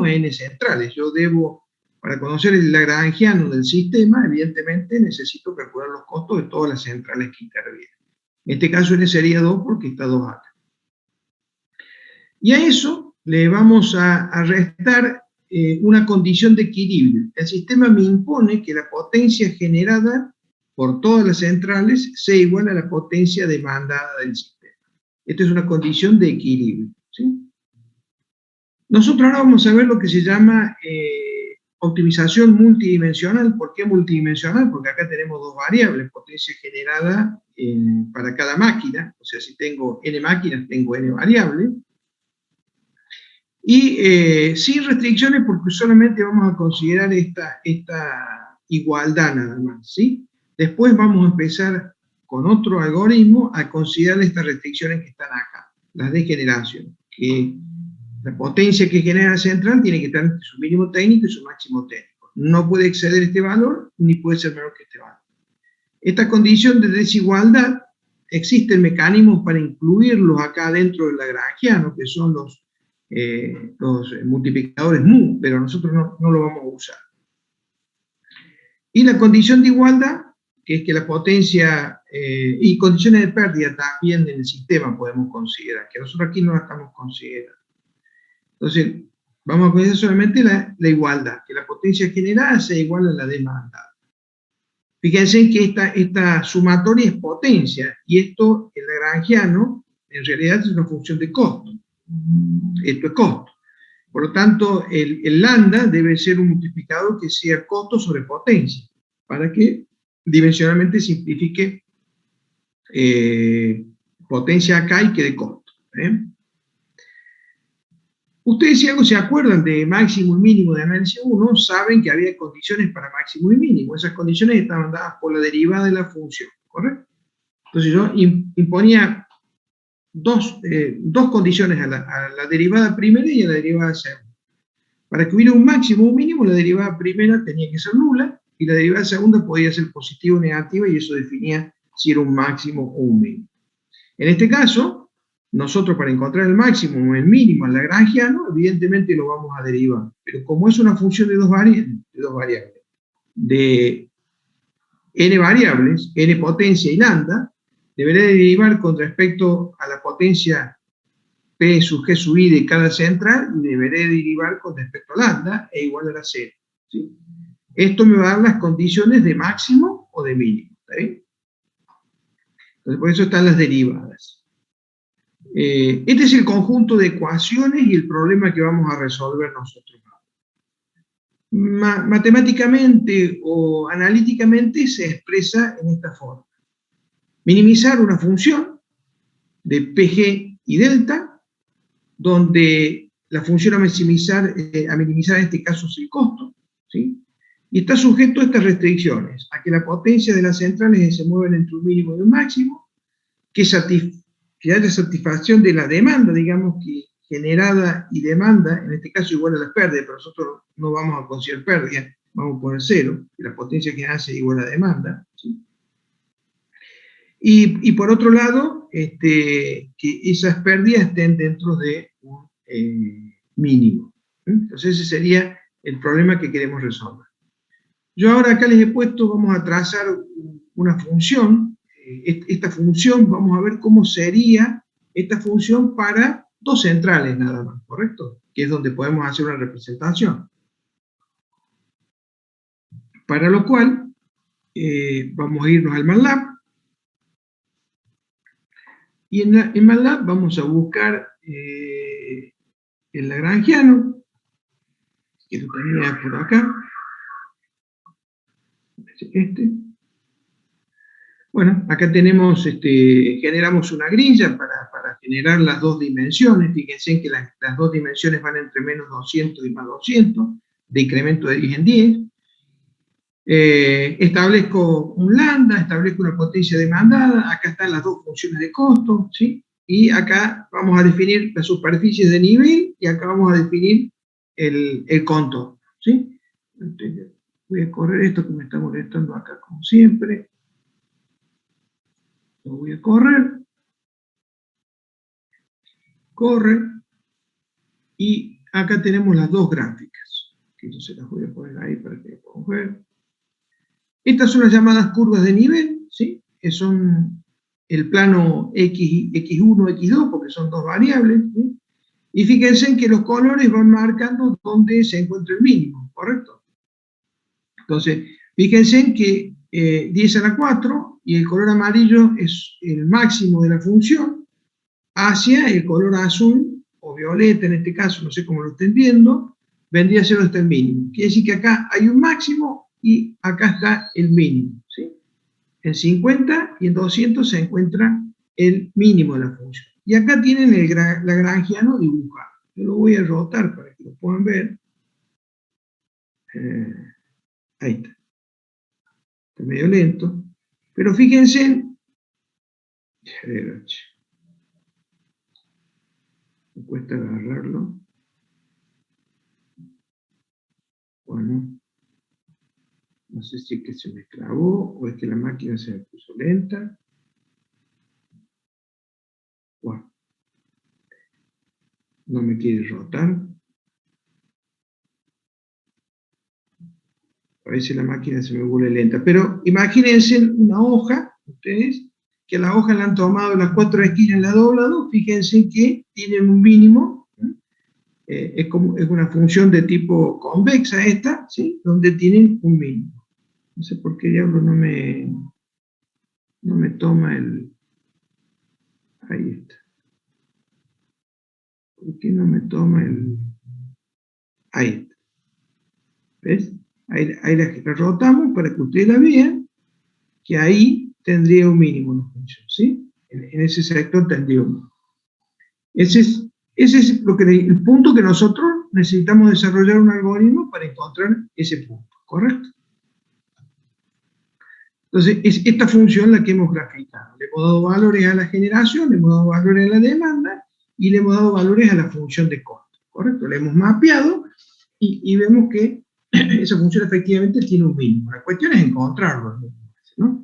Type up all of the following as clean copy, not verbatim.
tenemos n centrales. Yo debo, para conocer el lagrangiano del sistema, evidentemente necesito calcular los costos de todas las centrales que intervienen. En este caso n sería 2 porque está 2 acá. Y a eso le vamos a restar una condición de equilibrio. El sistema me impone que la potencia generada por todas las centrales sea igual a la potencia demandada del sistema. Esta es una condición de equilibrio, ¿sí? Nosotros ahora vamos a ver lo que se llama optimización multidimensional. ¿Por qué multidimensional? Porque acá tenemos dos variables, potencia generada para cada máquina, o sea, si tengo n máquinas, tengo n variables, y sin restricciones porque solamente vamos a considerar esta igualdad nada más, ¿sí? Después vamos a empezar con otro algoritmo a considerar estas restricciones que están acá, las de generación, que la potencia que genera la central tiene que estar entre su mínimo técnico y su máximo técnico. No puede exceder este valor, ni puede ser menor que este valor. Esta condición de desigualdad, existen mecanismos para incluirlos acá dentro del lagrangiano, que son los multiplicadores mu, pero nosotros no lo vamos a usar. Y la condición de igualdad, que es que la potencia, y condiciones de pérdida también en el sistema podemos considerar, que nosotros aquí no la estamos considerando. Entonces, vamos a considerar solamente la igualdad, que la potencia generada sea igual a la demandada. Fíjense que esta sumatoria es potencia, y esto, el lagrangiano, en realidad es una función de costo. Esto es costo. Por lo tanto, el lambda debe ser un multiplicador que sea costo sobre potencia, para que dimensionalmente simplifique potencia acá y quede costo. Ustedes, si algo se acuerdan de máximo y mínimo de análisis 1, saben que había condiciones para máximo y mínimo. Esas condiciones estaban dadas por la derivada de la función, ¿correcto? Entonces yo imponía dos condiciones a la derivada primera y a la derivada segunda. Para que hubiera un máximo o un mínimo, la derivada primera tenía que ser nula y la derivada segunda podía ser positiva o negativa, y eso definía si era un máximo o un mínimo. En este caso, nosotros para encontrar el máximo o el mínimo al lagrangiano, evidentemente lo vamos a derivar. Pero como es una función de dos variables, de n variables, n potencia y lambda, deberé derivar con respecto a la potencia P sub G sub I de cada central, y deberé derivar con respecto a lambda e igual a la 0. ¿Sí? Esto me va a dar las condiciones de máximo o de mínimo. ¿Está bien? Entonces, por eso están las derivadas. Este es el conjunto de ecuaciones y el problema que vamos a resolver nosotros. Matemáticamente o analíticamente se expresa en esta forma. Minimizar una función de PG y delta, donde la función a minimizar en este caso es el costo, ¿sí? Y está sujeto a estas restricciones, a que la potencia de las centrales se mueven entre un mínimo y un máximo, que haya satisfacción de la demanda, digamos, que generada y demanda, en este caso igual a las pérdidas, pero nosotros no vamos a considerar pérdida, vamos a poner 0, que la potencia generada sea igual a la demanda, ¿sí? Y por otro lado, que esas pérdidas estén dentro de un mínimo. Entonces ese sería el problema que queremos resolver. Yo ahora acá les he puesto, vamos a trazar una función. Esta función, vamos a ver cómo sería esta función para dos centrales nada más, ¿correcto? Que es donde podemos hacer una representación. Para lo cual, vamos a irnos al MATLAB. Y en MATLAB vamos a buscar el lagrangiano, que lo tenía por acá. Bueno, acá tenemos, generamos una grilla para generar las dos dimensiones. Fíjense que las dos dimensiones van entre menos 200 y más 200, de incremento de 10 en 10. Establezco un lambda, establezco una potencia demandada, acá están las dos funciones de costo, ¿sí? Y acá vamos a definir las superficies de nivel, y acá vamos a definir el contorno, ¿sí? Entonces, voy a correr esto que me está molestando acá como siempre. Lo voy a correr. Corre. Y acá tenemos las dos gráficas, que yo se las voy a poner ahí para que podamos ver. Estas son las llamadas curvas de nivel, ¿sí? Que son el plano X1, X2, porque son dos variables, ¿sí? Y fíjense en que los colores van marcando dónde se encuentra el mínimo, ¿correcto? Entonces, fíjense en que 10 a la 4 y el color amarillo es el máximo de la función hacia el color azul o violeta, en este caso, no sé cómo lo estén viendo, vendría a ser hasta el mínimo. Quiere decir que acá hay un máximo y acá está el mínimo, ¿sí? En 50 y en 200 se encuentra el mínimo de la función. Y acá tienen el lagrangiano dibujado. Yo lo voy a rotar para que lo puedan ver. Ahí está. Está medio lento. Pero fíjense en... Me cuesta agarrarlo. Bueno. No sé si es que se me clavó o es que la máquina se me puso lenta. Bueno. No me quiere rotar. A veces la máquina se me vuelve lenta. Pero imagínense una hoja, ustedes, que a la hoja le han tomado las 4 esquinas, la doblado, fíjense que tienen un mínimo, es una función de tipo convexa esta, ¿sí? Donde tienen un mínimo. No sé por qué diablo no me toma el... Ahí está. ¿Por qué no me toma el...? Ahí está. ¿Ves? Ahí la rotamos para que ustedes la vean, que ahí tendría un mínimo la función, ¿sí? En ese sector tendría un mínimo. Ese es el punto que nosotros necesitamos desarrollar un algoritmo para encontrar ese punto, ¿correcto? Entonces, es esta función la que hemos graficado. Le hemos dado valores a la generación, le hemos dado valores a la demanda y le hemos dado valores a la función de costo, ¿correcto? Le hemos mapeado y vemos que esa función efectivamente tiene un mínimo. La cuestión es encontrarlo, ¿no?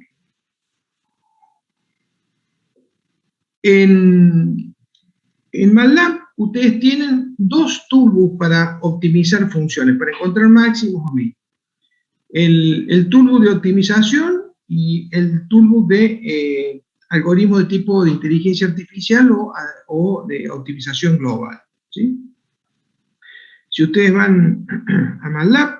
En MATLAB ustedes tienen dos turbos para optimizar funciones, para encontrar máximos o mínimos. El turbo de optimización y el turbo de algoritmo de tipo de inteligencia artificial o de optimización global, ¿sí? Si ustedes van a MATLAB,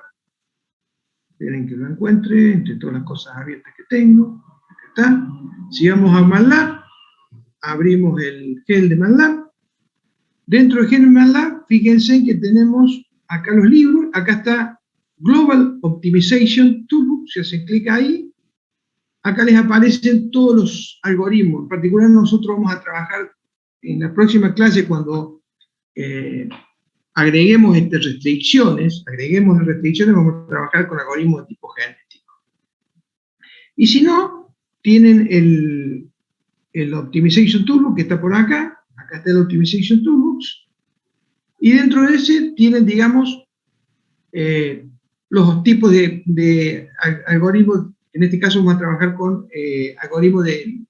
esperen que lo encuentre entre todas las cosas abiertas que tengo, acá está. Si vamos a MATLAB, abrimos el GEL de MATLAB. Dentro de GEL de MATLAB, fíjense que tenemos acá los libros, acá está Global Optimization Toolbook, si hacen clic ahí, acá les aparecen todos los algoritmos. En particular nosotros vamos a trabajar en la próxima clase cuando agreguemos restricciones, vamos a trabajar con algoritmos de tipo genético. Y si no, tienen el Optimization Toolbook que está por acá está el Optimization Toolbox, y dentro de ese tienen, digamos, los tipos de algoritmos. En este caso vamos a trabajar con algoritmos de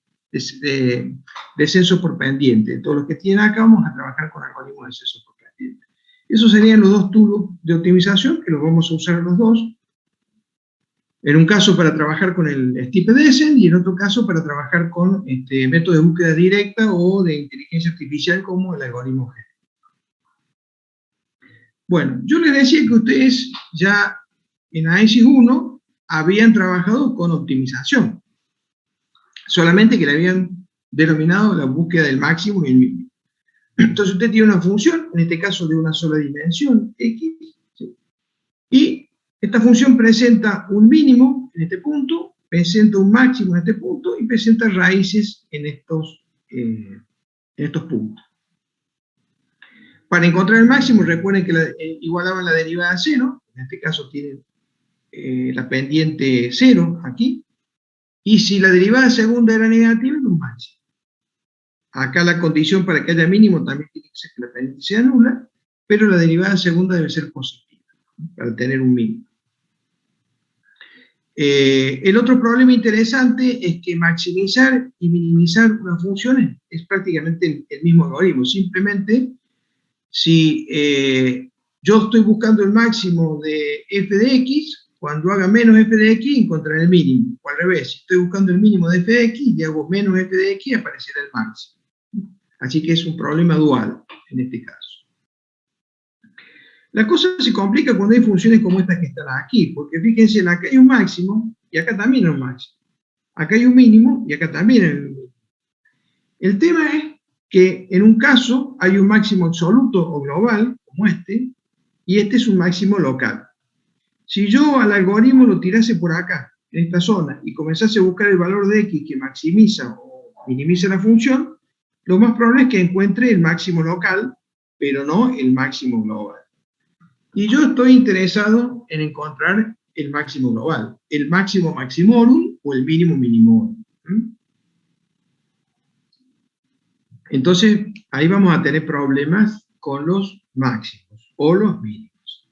descenso por pendiente. Todos los que tienen acá vamos a trabajar con algoritmos de descenso por pendiente. Esos serían los dos tools de optimización, que los vamos a usar los dos. En un caso para trabajar con el STIP-DESCENT y en otro caso para trabajar con métodos de búsqueda directa o de inteligencia artificial como el algoritmo G. Bueno, yo les decía que ustedes ya en AESIS 1 habían trabajado con optimización, solamente que le habían denominado la búsqueda del máximo y el mínimo. Entonces usted tiene una función, en este caso de una sola dimensión, X, ¿sí? Y esta función presenta un mínimo en este punto, presenta un máximo en este punto y presenta raíces en estos puntos. Para encontrar el máximo, recuerden que igualaban la derivada a 0, en este caso tienen la pendiente 0 aquí, y si la derivada segunda era negativa, era un máximo. Acá la condición para que haya mínimo también tiene que ser que la pendiente sea nula, pero la derivada segunda debe ser positiva, para tener un mínimo. El otro problema interesante es que maximizar y minimizar una función es prácticamente el mismo algoritmo. Simplemente, si yo estoy buscando el máximo de f de x, cuando haga menos f de x encontraré el mínimo, o al revés, si estoy buscando el mínimo de f de x y hago menos f de x, aparecerá el máximo. Así que es un problema dual en este caso. La cosa se complica cuando hay funciones como estas que están aquí, porque fíjense, acá hay un máximo y acá también hay un máximo. Acá hay un mínimo y acá también hay un mínimo. El tema es que en un caso hay un máximo absoluto o global, como este, y este es un máximo local. Si yo al algoritmo lo tirase por acá, en esta zona, y comenzase a buscar el valor de x que maximiza o minimiza la función, lo más probable es que encuentre el máximo local, pero no el máximo global. Y yo estoy interesado en encontrar el máximo global, el máximo maximorum o el mínimo minimorum. Entonces, ahí vamos a tener problemas con los máximos o los mínimos.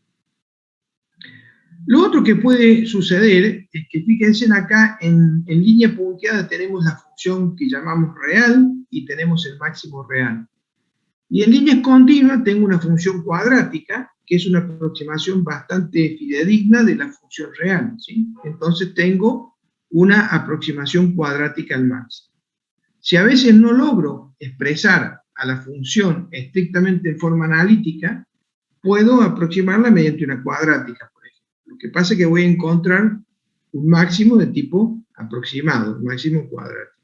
Lo otro que puede suceder es que fíjense acá en línea punteada tenemos la función que llamamos real y tenemos el máximo real. Y en líneas continuas tengo una función cuadrática, que es una aproximación bastante fidedigna de la función real, ¿sí? Entonces tengo una aproximación cuadrática al máximo. Si a veces no logro expresar a la función estrictamente en forma analítica, puedo aproximarla mediante una cuadrática, por ejemplo. Lo que pasa es que voy a encontrar un máximo de tipo aproximado, un máximo cuadrático.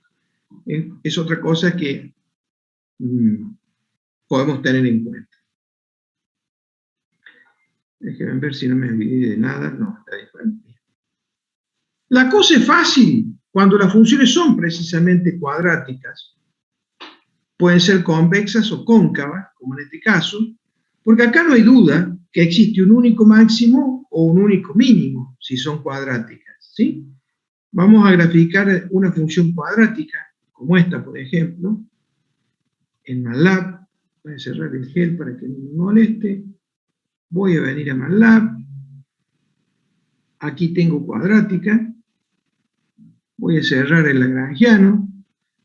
Es otra cosa que podemos tener en cuenta. Déjenme ver si no me olvidé de nada. No, está diferente. La cosa es fácil cuando las funciones son precisamente cuadráticas. Pueden ser convexas o cóncavas, como en este caso, porque acá no hay duda que existe un único máximo o un único mínimo, si son cuadráticas, ¿sí? Vamos a graficar una función cuadrática, como esta, por ejemplo, en MATLAB. Voy a cerrar el gel para que no me moleste. Voy a venir a MATLAB. Aquí tengo cuadrática. Voy a cerrar el lagrangiano.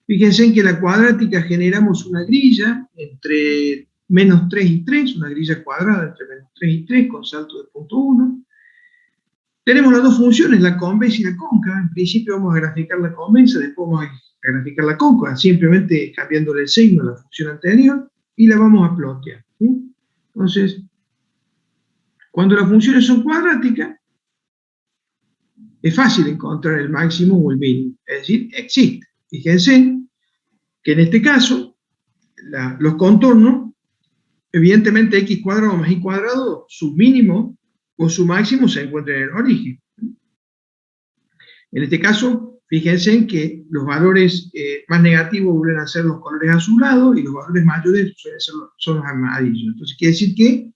Fíjense en que la cuadrática generamos una grilla entre menos 3 y 3, una grilla cuadrada entre menos 3 y 3 con salto de punto 1. Tenemos las dos funciones, la convexa y la cóncava. En principio vamos a graficar la convexa, después vamos a graficar la cóncava, simplemente cambiándole el signo a la función anterior y la vamos a plotear, ¿sí? Entonces, cuando las funciones son cuadráticas, es fácil encontrar el máximo o el mínimo, es decir, existe. Fíjense que en este caso, los contornos, evidentemente x cuadrado más y cuadrado, su mínimo o su máximo se encuentra en el origen. En este caso, fíjense en que los valores más negativos vuelven a ser los colores azulados y los valores mayores son los amarillos. Entonces quiere decir que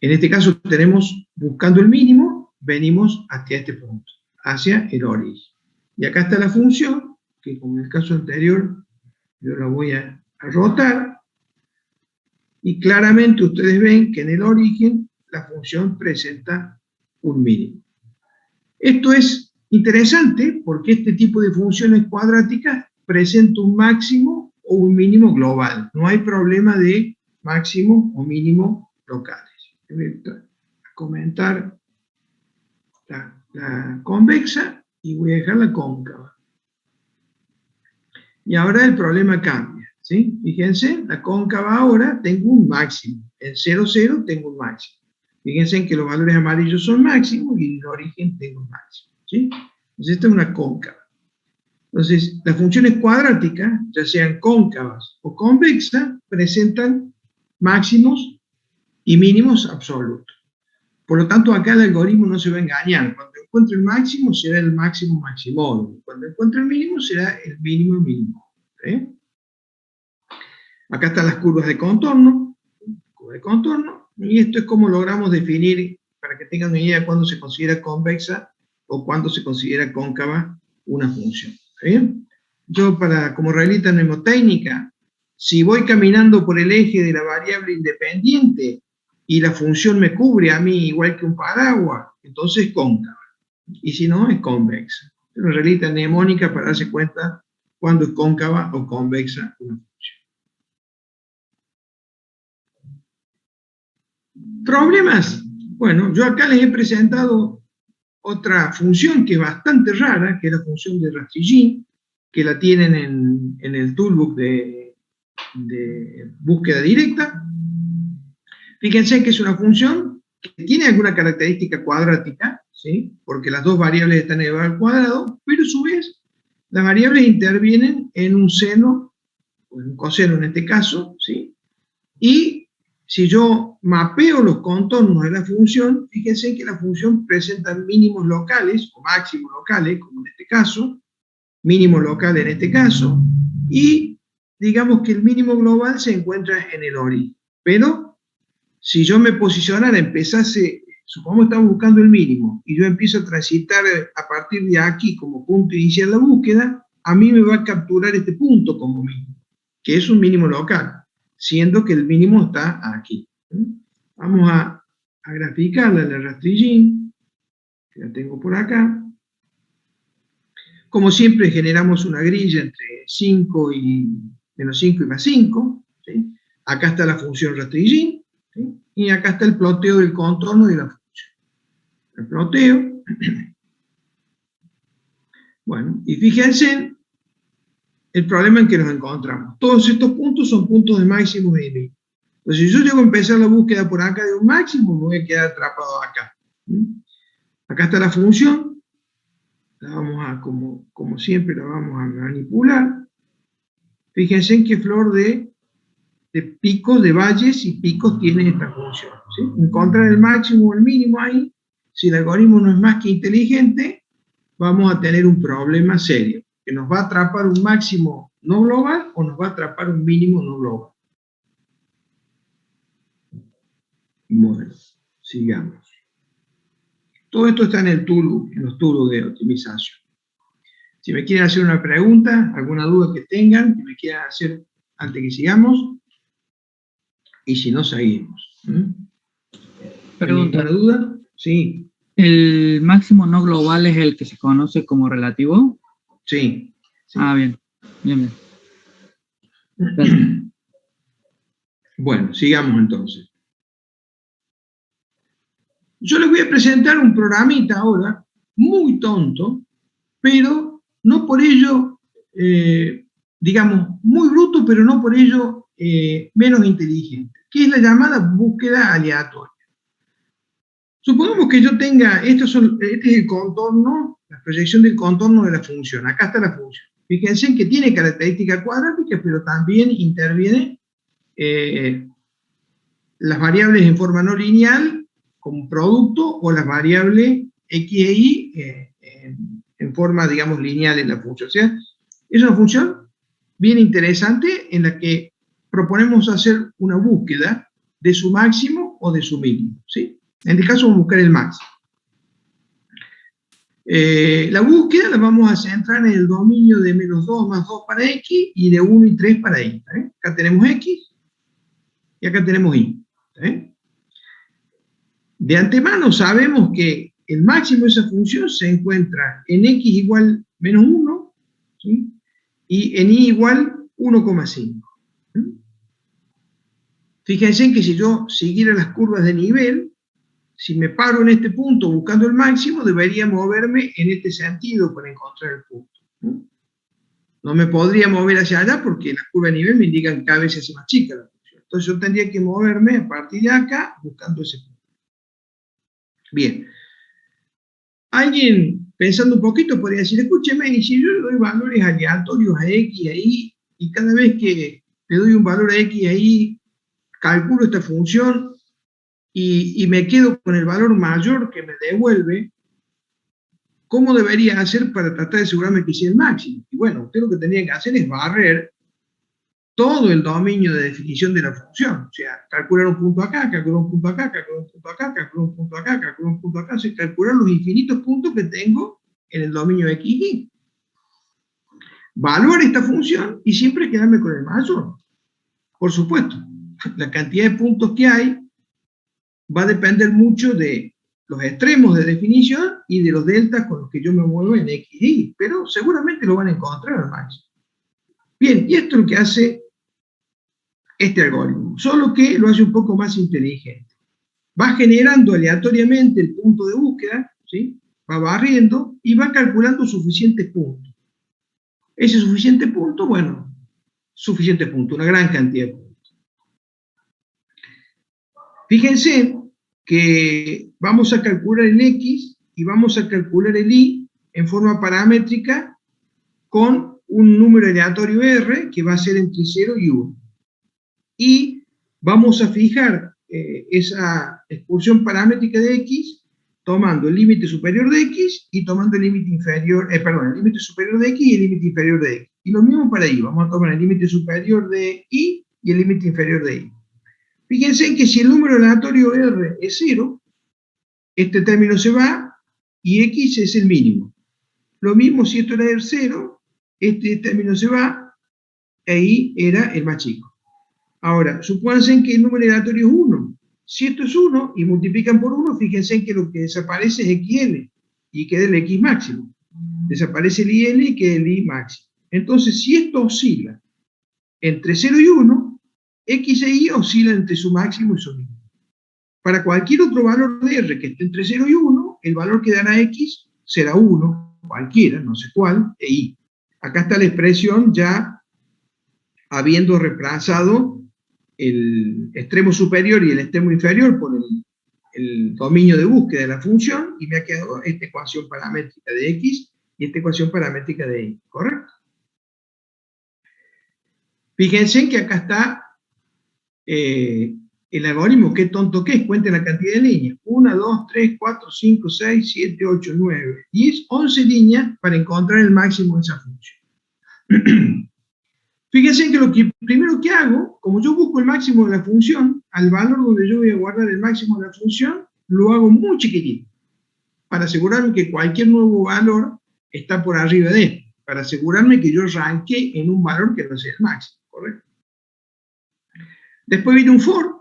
en este caso tenemos, buscando el mínimo, venimos hacia este punto, hacia el origen. Y acá está la función, que como en el caso anterior, yo la voy a rotar, y claramente ustedes ven que en el origen la función presenta un mínimo. Esto es interesante porque este tipo de funciones cuadráticas presenta un máximo o un mínimo global. No hay problema de máximo o mínimo locales. Voy a comentar la convexa y voy a dejar la cóncava. Y ahora el problema cambia, ¿sí? Fíjense, la cóncava ahora tengo un máximo. En 0, 0 tengo un máximo. Fíjense en que los valores amarillos son máximos y en el origen tengo un máximo, ¿sí? Entonces esta es una cóncava. Entonces, las funciones cuadráticas, ya sean cóncavas o convexas, presentan máximos y mínimos absolutos. Por lo tanto, acá el algoritmo no se va a engañar. Cuando encuentre el máximo, será el máximo maximorum. Cuando encuentre el mínimo, será el mínimo mínimo. ¿Sí? Acá están las curvas de contorno. Y esto es como logramos definir, para que tengan una idea de cuándo se considera convexa o cuándo se considera cóncava una función. ¿Sí? Yo, como reglita mnemotécnica, si voy caminando por el eje de la variable independiente y la función me cubre a mí igual que un paraguas, entonces es cóncava. Y si no, es convexa. Una reglita mnemónica para darse cuenta cuándo es cóncava o convexa una función. Problemas. Bueno, yo acá les he presentado otra función que es bastante rara, que es la función de rastrillín, que la tienen en el toolbook de búsqueda directa. Fíjense que es una función que tiene alguna característica cuadrática, ¿sí? Porque las dos variables están elevadas al cuadrado, pero a su vez las variables intervienen en un seno, o en un coseno en este caso, ¿sí? Y si yo mapeo los contornos de la función, fíjense que la función presenta mínimos locales, o máximos locales, como en este caso, mínimo local en este caso, y digamos que el mínimo global se encuentra en el origen. Pero si yo me posicionara, empezase, supongamos que estamos buscando el mínimo, y yo empiezo a transitar a partir de aquí como punto inicial de la búsqueda, a mí me va a capturar este punto como mínimo, que es un mínimo local, siendo que el mínimo está aquí. Vamos a graficarla en el rastrillín, que la tengo por acá. Como siempre, generamos una grilla entre 5 y menos 5 y más 5. ¿Sí? Acá está la función rastrillín, ¿sí? Y acá está el ploteo del contorno de la función. El ploteo. Bueno, y fíjense el problema en que nos encontramos. Todos estos puntos son puntos de máximo y de mínimo. Entonces, si yo llego a empezar la búsqueda por acá de un máximo, me voy a quedar atrapado acá. Acá está la función. La vamos a, como siempre, la vamos a manipular. Fíjense en qué flor de picos, de valles y picos tiene esta función. ¿Sí? Encontrar el máximo o el mínimo ahí, si el algoritmo no es más que inteligente, vamos a tener un problema serio, que nos va a atrapar un máximo no global o nos va a atrapar un mínimo no global. Bueno, sigamos. Todo esto está en el tool, en los tools de optimización. Si me quieren hacer una pregunta, alguna duda que tengan, que me quieran hacer antes que sigamos, y si no, seguimos. Pregunta. ¿Alguna duda? Sí. ¿El máximo no global es el que se conoce como relativo? Sí. Sí. Ah, bien. Bien, bien. Gracias. Bueno, sigamos entonces. Yo les voy a presentar un programita ahora, muy tonto, pero no por ello, digamos, muy bruto, pero no por ello menos inteligente, que es la llamada búsqueda aleatoria. Supongamos que yo tenga, este es el contorno, la proyección del contorno de la función. Acá está la función. Fíjense que tiene características cuadráticas, pero también interviene las variables en forma no lineal como producto o las variables x e y en forma, digamos, lineal en la función. O sea, es una función bien interesante en la que proponemos hacer una búsqueda de su máximo o de su mínimo, ¿sí? En este caso vamos a buscar el máximo. La búsqueda la vamos a centrar en el dominio de menos 2 más 2 para x y de 1 y 3 para y. Acá tenemos x y acá tenemos y. De antemano sabemos que el máximo de esa función se encuentra en x igual menos 1, ¿sí? Y en y igual 1,5. Fíjense que si yo siguiera las curvas de nivel, si me paro en este punto buscando el máximo, debería moverme en este sentido para encontrar el punto. No me podría mover hacia allá porque las curvas de nivel me indican que cada vez se hace más chica la función. Entonces yo tendría que moverme a partir de acá buscando ese punto. Bien. Alguien, pensando un poquito, podría decir, escúcheme, y si yo le doy valores aleatorios a x y a y, y cada vez que le doy un valor a x y a y, calculo esta función y me quedo con el valor mayor que me devuelve, ¿cómo debería hacer para tratar de asegurarme que sea el máximo? Y bueno, usted lo que tendría que hacer es barrer todo el dominio de definición de la función. O sea, calcular un punto acá, calcular un punto acá, calcular un punto acá, calcular un punto acá, calcular un punto acá, o sea, calcular los infinitos puntos que tengo en el dominio x y y. Evaluar esta función y siempre quedarme con el mayor. Por supuesto, la cantidad de puntos que hay va a depender mucho de los extremos de definición y de los deltas con los que yo me muevo en x y y, pero seguramente lo van a encontrar al máximo. Bien, y esto es lo que hace este algoritmo, solo que lo hace un poco más inteligente. va generando aleatoriamente el punto de búsqueda, ¿sí? Va barriendo y va calculando suficientes puntos. Ese suficiente punto, bueno, suficiente punto, una gran cantidad de puntos. Fíjense que vamos a calcular el X y vamos a calcular el Y en forma paramétrica con un número aleatorio R que va a ser entre 0 y 1. Y vamos a fijar esa expulsión paramétrica de X tomando el límite superior de X y tomando el límite inferior, el límite superior de X y el límite inferior de X. Y lo mismo para Y, vamos a tomar el límite superior de Y y el límite inferior de Y. Fíjense que si el número aleatorio R es 0, este término se va y X es el mínimo. Lo mismo si esto era el 0, este término se va e Y era el más chico. Ahora, supónganse que el número aleatorio es 1. Si esto es 1 y multiplican por 1, fíjense que lo que desaparece es XL y queda el X máximo. Desaparece el IL y queda el Y máximo. Entonces, si esto oscila entre 0 y 1, X e Y oscilan entre su máximo y su mínimo. Para cualquier otro valor de R que esté entre 0 y 1, el valor que dará X será 1, cualquiera, no sé cuál, e Y. Acá está la expresión ya habiendo reemplazado el extremo superior y el extremo inferior por el dominio de búsqueda de la función, y me ha quedado esta ecuación paramétrica de X y esta ecuación paramétrica de Y, ¿correcto? Fíjense que acá está el algoritmo, qué tonto que es, cuenten la cantidad de líneas, 1, 2, 3, 4, 5, 6, 7, 8, 9, 10, 11 líneas para encontrar el máximo de esa función. Fíjense que lo primero que hago, como yo busco el máximo de la función, al valor donde yo voy a guardar el máximo de la función, lo hago muy chiquitito, para asegurarme que cualquier nuevo valor está por arriba de esto, para asegurarme que yo ranqué en un valor que no sea el máximo, ¿correcto? Después viene un for,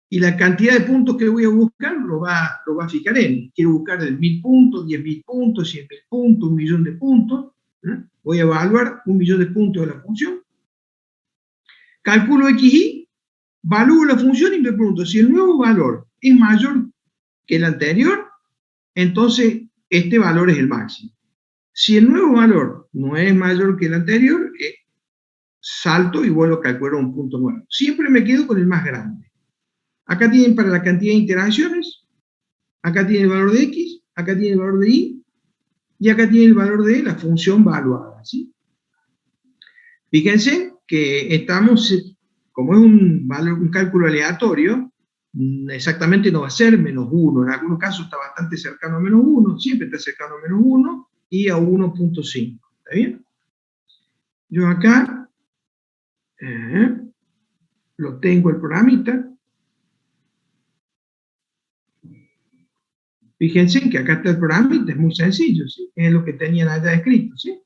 y la cantidad de puntos que voy a buscar lo va a fijar en. Quiero buscar 1000 puntos, 10.000 puntos, 100.000 puntos, 1.000.000 de puntos. Voy a evaluar 1.000.000 de puntos de la función. Calculo XY, evalúo la función y me pregunto, si el nuevo valor es mayor que el anterior, entonces este valor es el máximo. Si el nuevo valor no es mayor que el anterior, salto y vuelvo a calcular un punto nuevo. Siempre me quedo con el más grande. Acá tienen para la cantidad de interacciones, acá tiene el valor de X, acá tiene el valor de Y, y acá tiene el valor de la función valuada, ¿sí? Fíjense que estamos, como es un cálculo aleatorio, exactamente no va a ser menos 1, en algunos casos está bastante cercano a menos 1, siempre está cercano a menos 1 y a 1.5, ¿está bien? Yo acá lo tengo el programita. Fíjense que acá está el programita, es muy sencillo, ¿sí? Es lo que tenían allá escrito, ¿sí?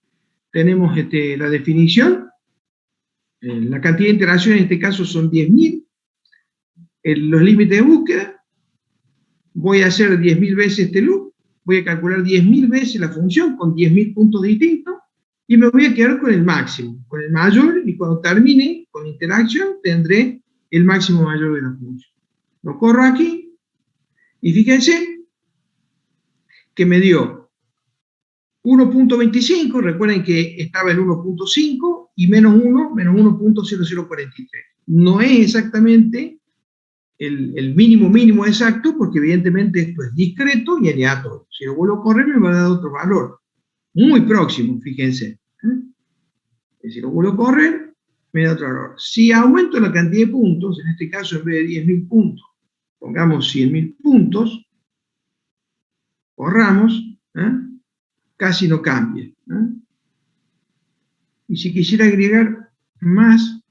Tenemos la definición, la cantidad de interacciones en este caso son 10.000, los límites de búsqueda, voy a hacer 10.000 veces este loop, voy a calcular 10.000 veces la función con 10.000 puntos distintos, y me voy a quedar con el máximo, con el mayor, y cuando termine con interacción tendré el máximo mayor de la función. Lo corro aquí, y fíjense que me dio 1.25, recuerden que estaba el 1.5 y menos 1, menos 1.0043. No es exactamente el mínimo exacto, porque evidentemente esto es discreto y aleatorio. Si lo vuelvo a correr me va a dar otro valor, muy próximo, fíjense. Si lo vuelvo a correr, me da otro valor. Si aumento la cantidad de puntos, en este caso en vez de 10.000 puntos, pongamos 100.000 puntos, corramos, casi no cambia. Y si quisiera agregar más,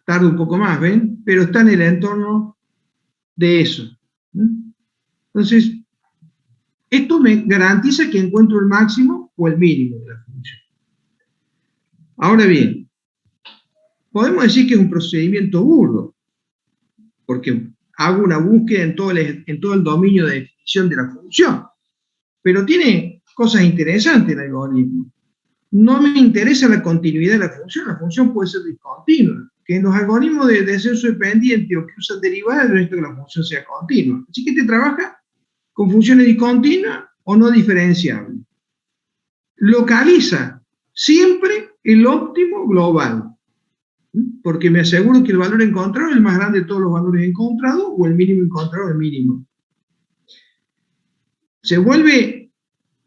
tarda un poco más, ¿ven? Pero está en el entorno de eso. Entonces, esto me garantiza que encuentro el máximo o el mínimo de la función. Ahora bien, podemos decir que es un procedimiento burdo, porque hago una búsqueda en todo el dominio de definición de la función, pero tiene cosas interesantes el algoritmo. No me interesa la continuidad de la función puede ser discontinua. que en los algoritmos de descenso dependiente o que usan derivadas, yo necesito que la función sea continua. Así que te trabaja con funciones discontinuas o no diferenciables. Localiza siempre el óptimo global, porque me aseguro que el valor encontrado es el más grande de todos los valores encontrados o el mínimo encontrado el mínimo. Se vuelve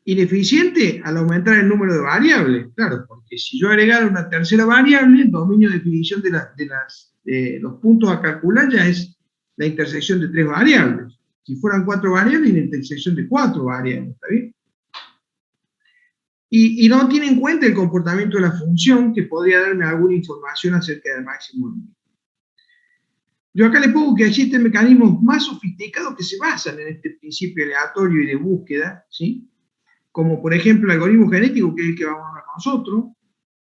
ineficiente al aumentar el número de variables, claro, porque si yo agregara una tercera variable, el dominio de definición de los puntos a calcular ya es la intersección de 3 variables. Si fueran 4 variables, la intersección de 4 variables, ¿está bien? Y no tiene en cuenta el comportamiento de la función, que podría darme alguna información acerca del máximo. Yo acá le pongo que existen mecanismos más sofisticados que se basan en este principio aleatorio y de búsqueda, ¿sí? Como por ejemplo el algoritmo genético, que es el que vamos a ver nosotros,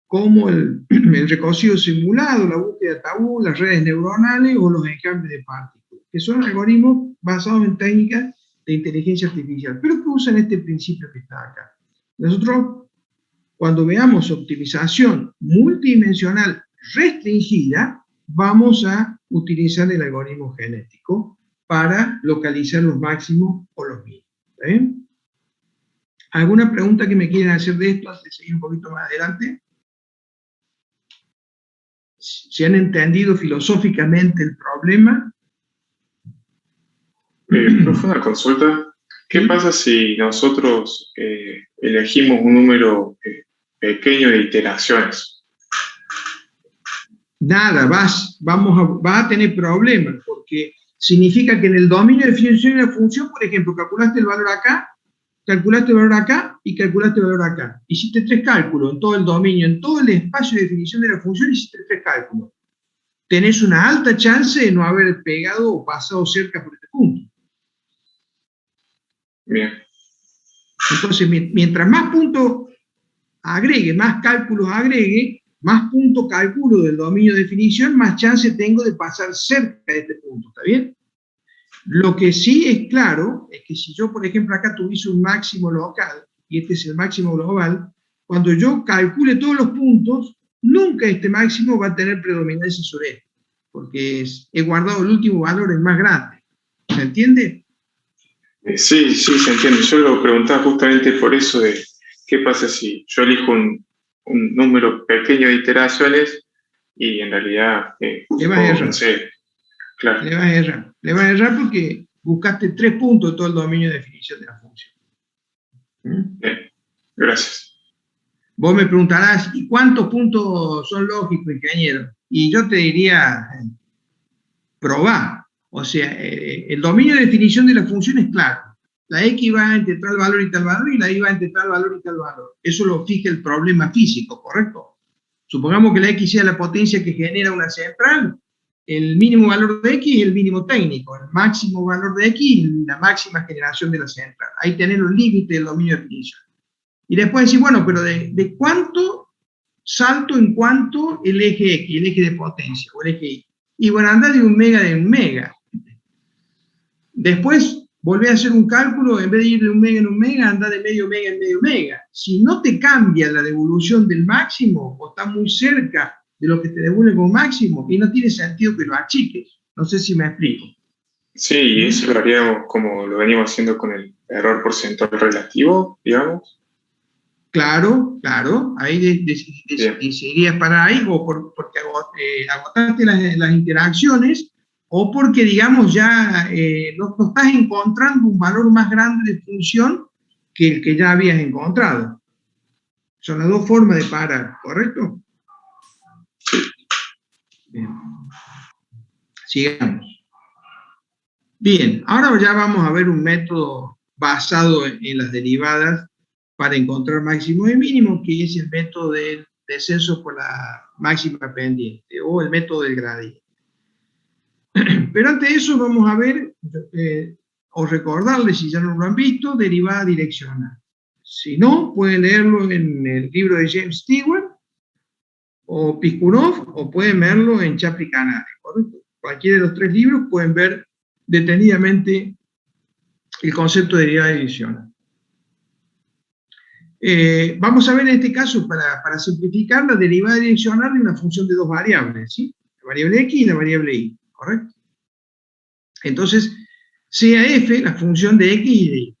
como el recocido simulado, la búsqueda tabú, las redes neuronales o los enjambres de partículas, que son algoritmos basados en técnicas de inteligencia artificial, pero que usan este principio que está acá. Nosotros, cuando veamos optimización multidimensional restringida, vamos a utilizar el algoritmo genético para localizar los máximos o los mínimos. ¿Está bien? ¿Alguna pregunta que me quieran hacer de esto antes de seguir un poquito más adelante? ¿Se han entendido filosóficamente el problema? Profe, una consulta. ¿Qué pasa si nosotros elegimos un número pequeño de iteraciones? Nada, vas a tener problemas, porque significa que en el dominio de definición de la función, por ejemplo, calculaste el valor acá, calculaste el valor acá y calculaste el valor acá. Hiciste 3 cálculos en todo el dominio, en todo el espacio de definición de la función hiciste 3 cálculos. Tenés una alta chance de no haber pegado o pasado cerca por este punto. Bien. Entonces, mientras más puntos agregue, más cálculos agregue, más puntos calculo del dominio de definición, más chance tengo de pasar cerca de este punto, ¿está bien? Lo que sí es claro es que si yo, por ejemplo, acá tuviese un máximo local, y este es el máximo global, cuando yo calcule todos los puntos, nunca este máximo va a tener predominancia sobre este, porque he guardado el último valor, el más grande. ¿Se entiende? Sí, se entiende. Yo lo preguntaba justamente por eso de qué pasa si yo elijo un número pequeño de iteraciones y en realidad le vas a errar. No sé, claro. Le vas a errar porque buscaste 3 puntos de todo el dominio de definición de la función. Bien, gracias. Vos me preguntarás, ¿y cuántos puntos son lógicos, ingeniero? Y yo te diría, probá. O sea, el dominio de definición de la función es claro. La X va entre tal valor y tal valor, y la Y va entre tal valor y tal valor. Eso lo fija el problema físico, ¿correcto? Supongamos que la X sea la potencia que genera una central, el mínimo valor de X es el mínimo técnico, el máximo valor de X es la máxima generación de la central. Ahí tenés los límites del dominio de definición. Y después decir, bueno, pero ¿de cuánto salto en cuánto el eje X, el eje de potencia, o el eje Y? Y bueno, anda de un mega en un mega. Después volvé a hacer un cálculo, en vez de ir de un mega en un mega, anda de medio mega en medio mega. Si no te cambia la devolución del máximo, o está muy cerca de lo que te devuelve como máximo, y no tiene sentido que lo achiques. No sé si me explico. Sí, y eso lo haríamos como lo venimos haciendo con el error porcentual relativo, digamos. Claro, ahí decidirías para ahí, o porque agotaste las interacciones, o porque, digamos, ya no estás encontrando un valor más grande de función que el que ya habías encontrado. Son las dos formas de parar, ¿correcto? Bien. Sigamos. Bien, ahora ya vamos a ver un método basado en las derivadas para encontrar máximo y mínimo, que es el método del descenso por la máxima pendiente, o el método del gradiente. Pero antes de eso vamos a ver, o recordarles, si ya no lo han visto, derivada direccional. Si no, pueden leerlo en el libro de James Stewart, o Piskunov, o pueden verlo en Chapri Canales, ¿correcto? Cualquiera de los 3 libros pueden ver detenidamente el concepto de derivada direccional. Vamos a ver en este caso, para simplificar, la derivada direccional de una función de 2 variables, ¿sí? La variable X y la variable Y, ¿correcto? Entonces, sea F la función de X y de Y.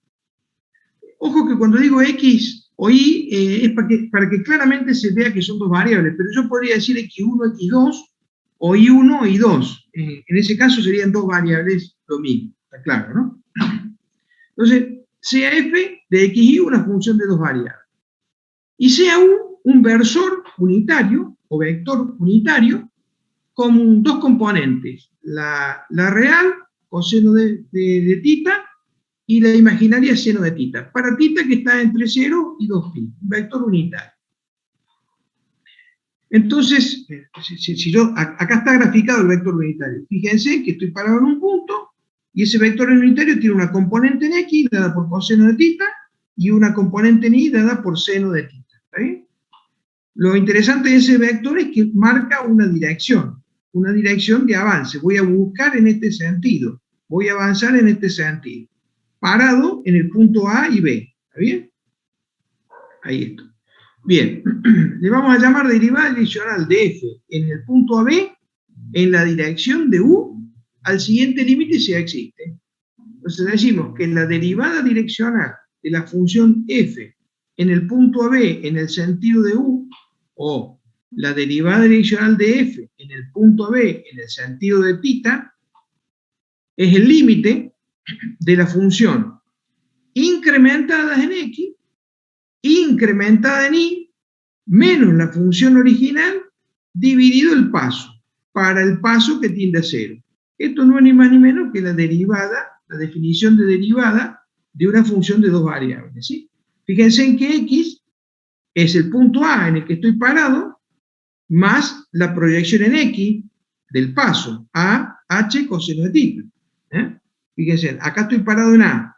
Ojo que cuando digo X o Y, es para que claramente se vea que son dos variables, pero yo podría decir X1, X2, o Y1 o Y2. En ese caso serían dos variables lo mismo, está claro, ¿no? Entonces, sea F de X y una función de dos variables. Y sea U un versor unitario, o vector unitario, con dos componentes, la real, coseno de tita, y la imaginaria, seno de tita. Para tita que está entre 0 y 2pi, un vector unitario. Entonces, acá está graficado el vector unitario. Fíjense que estoy parado en un punto, y ese vector unitario tiene una componente en X, dada por coseno de tita, y una componente en Y, dada por seno de tita. ¿Está bien? Lo interesante de ese vector es que marca una dirección de avance. Voy a buscar en este sentido, voy a avanzar en este sentido, parado en el punto A y B. ¿Está bien? Ahí está. Bien, le vamos a llamar derivada direccional de F en el punto AB en la dirección de U al siguiente límite si existe. Entonces decimos que la derivada direccional de la función F en el punto AB en el sentido de U, o la derivada direccional de F en el punto AB en el sentido de tita, es el límite de la función incrementada en X, incrementada en Y, menos la función original, dividido el paso, para el paso que tiende a 0. Esto no es ni más ni menos que la derivada, la definición de derivada de una función de dos variables, ¿sí? Fíjense en que X es el punto A en el que estoy parado, más la proyección en X del paso, A, H, coseno de tita. Fíjense, acá estoy parado en A.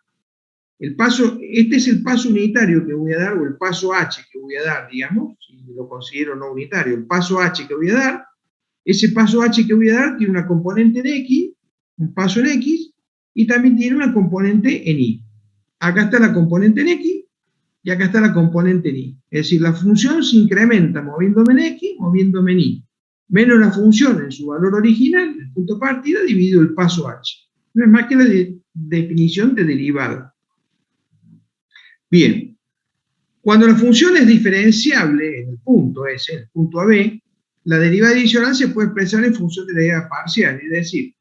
Este es el paso unitario que voy a dar, o el paso H que voy a dar, digamos, si lo considero no unitario, el paso H que voy a dar. Ese paso H que voy a dar tiene una componente en X, un paso en X, y también tiene una componente en Y. Acá está la componente en X, y acá está la componente en Y. Es decir, la función se incrementa moviéndome en X, moviéndome en Y, menos la función en su valor original, el punto de partida, dividido el paso H. No es más que la definición de derivada. Bien, cuando la función es diferenciable en el punto S, en el punto AB, la derivada direccional se puede expresar en función de la derivada parcial, es decir,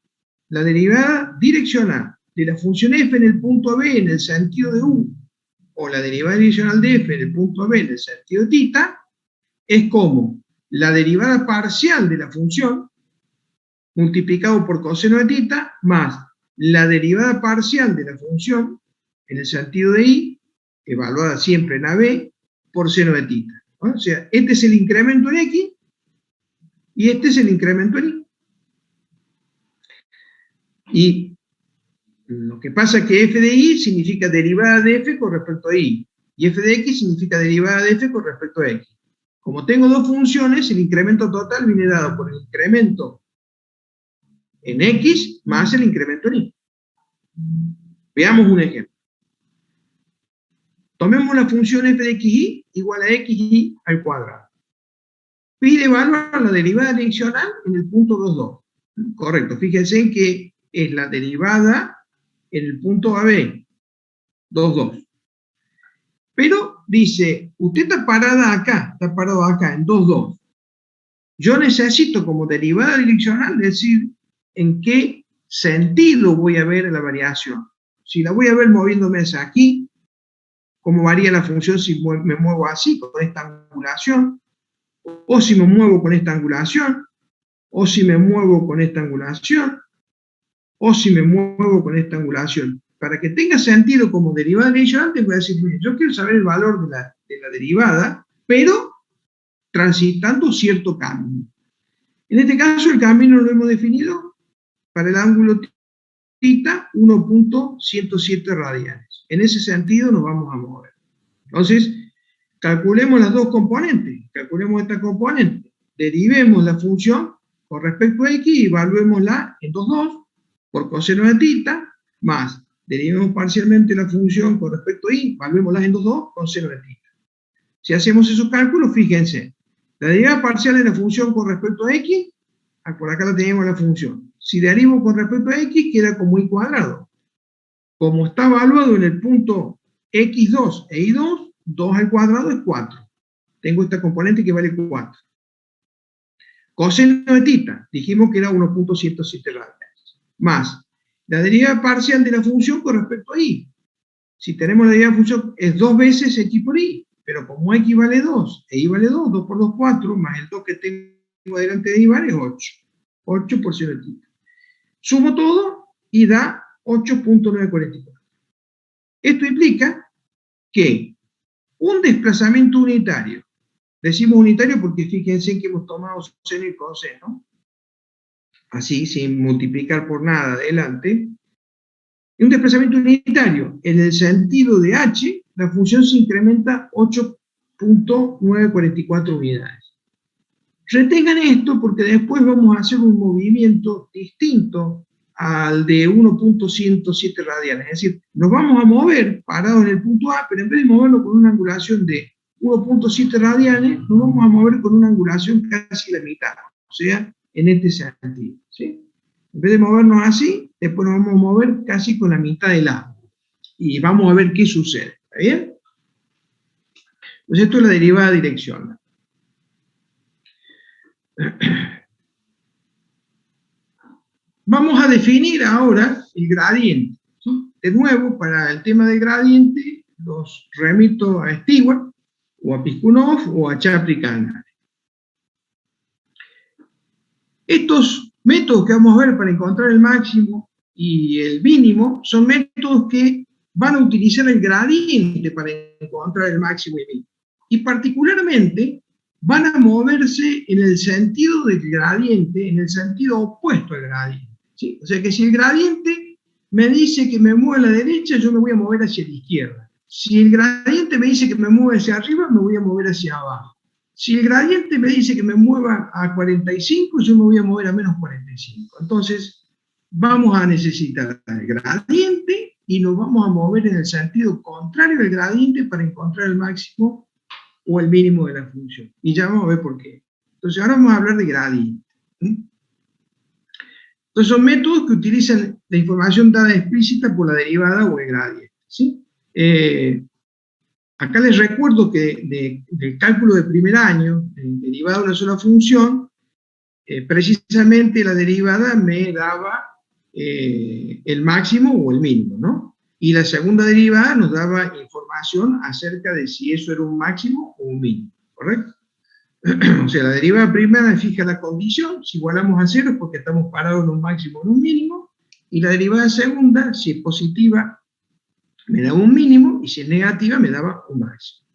la derivada direccional de la función f en el punto AB en el sentido de U, o la derivada direccional de f en el punto AB en el sentido de tita, es como la derivada parcial de la función multiplicado por coseno de tita más la derivada parcial de la función en el sentido de Y, evaluada siempre en AB, por seno de tita. ¿No? O sea, este es el incremento en X y este es el incremento en Y. Y lo que pasa es que f de Y significa derivada de f con respecto a Y, y f de X significa derivada de f con respecto a X. Como tengo dos funciones, el incremento total viene dado por el incremento en X más el incremento en Y. Veamos un ejemplo. Tomemos la función f de xy igual a xy al cuadrado. Pide evaluar la derivada direccional en el punto 2,2. Correcto, fíjense que es la derivada en el punto AB, 2,2. Pero dice, usted está parado acá, en 2,2. Yo necesito como derivada direccional decir en qué sentido voy a ver la variación. Si la voy a ver moviéndome hacia aquí, cómo varía la función si me muevo así, con esta angulación, o si me muevo con esta angulación, o si me muevo con esta angulación, o si me muevo con esta angulación. Para que tenga sentido como derivada direccional, tengo que decir, yo quiero saber el valor de la derivada, pero transitando cierto camino. En este caso, el camino lo hemos definido para el ángulo tita 1.107 radianes. En ese sentido nos vamos a mover. Entonces, calculemos las dos componentes. Calculemos esta componente. Derivemos la función con respecto a x y evaluémosla en 2,2 por coseno de tita, más derivemos parcialmente la función con respecto a y, evaluémosla en 2,2 con seno de tita. Si hacemos esos cálculos, fíjense, la derivada parcial de la función con respecto a x por acá la tenemos la función. Si derivo con respecto a x, queda como y cuadrado. Como está evaluado en el punto x2 e y2, 2 al cuadrado es 4. Tengo esta componente que vale 4. Coseno de tita, dijimos que era 1.107 radianes. Más la derivada parcial de la función con respecto a y. Si tenemos la derivada de función, es 2 veces x por y. Pero como x vale 2, e y vale 2, 2 por 2, 4, más el 2 que tengo delante de y vale 8. 8 por seno de tita. Sumo todo y da 8.944. Esto implica que un desplazamiento unitario, decimos unitario porque fíjense que hemos tomado seno y coseno, así, sin multiplicar por nada adelante, un desplazamiento unitario en el sentido de h, la función se incrementa 8.944 unidades. Retengan esto porque después vamos a hacer un movimiento distinto al de 1.107 radianes. Es decir, nos vamos a mover parados en el punto A, pero en vez de moverlo con una angulación de 1.7 radianes, nos vamos a mover con una angulación casi la mitad, o sea, en este sentido, ¿sí? En vez de movernos así, después nos vamos a mover casi con la mitad del lado. Y vamos a ver qué sucede, ¿está bien? Pues esto es la derivada direccional. Vamos a definir ahora el gradiente, ¿sí? De nuevo, para el tema del gradiente, los remito a Stewart, o a Piskunov, o a Chaplin-Canale. Estos métodos que vamos a ver para encontrar el máximo y el mínimo son métodos que van a utilizar el gradiente para encontrar el máximo y el mínimo. Y particularmente van a moverse en el sentido del gradiente, en el sentido opuesto al gradiente, ¿sí? O sea que si el gradiente me dice que me mueva a la derecha, yo me voy a mover hacia la izquierda. Si el gradiente me dice que me mueva hacia arriba, me voy a mover hacia abajo. Si el gradiente me dice que me mueva a 45, yo me voy a mover a menos 45. Entonces, vamos a necesitar el gradiente y nos vamos a mover en el sentido contrario al gradiente para encontrar el máximo o el mínimo de la función. Y ya vamos a ver por qué. Entonces, ahora vamos a hablar de gradiente. Entonces, son métodos que utilizan la información dada explícita por la derivada o el gradiente, ¿sí? Acá les recuerdo que del cálculo de primer año, derivada de una sola función, precisamente la derivada me daba el máximo o el mínimo, ¿no? Y la segunda derivada nos daba información acerca de si eso era un máximo o un mínimo, ¿correcto? O sea, la derivada primera fija la condición, si igualamos a cero es porque estamos parados en un máximo o en un mínimo, y la derivada segunda, si es positiva, me daba un mínimo, y si es negativa, me daba un máximo.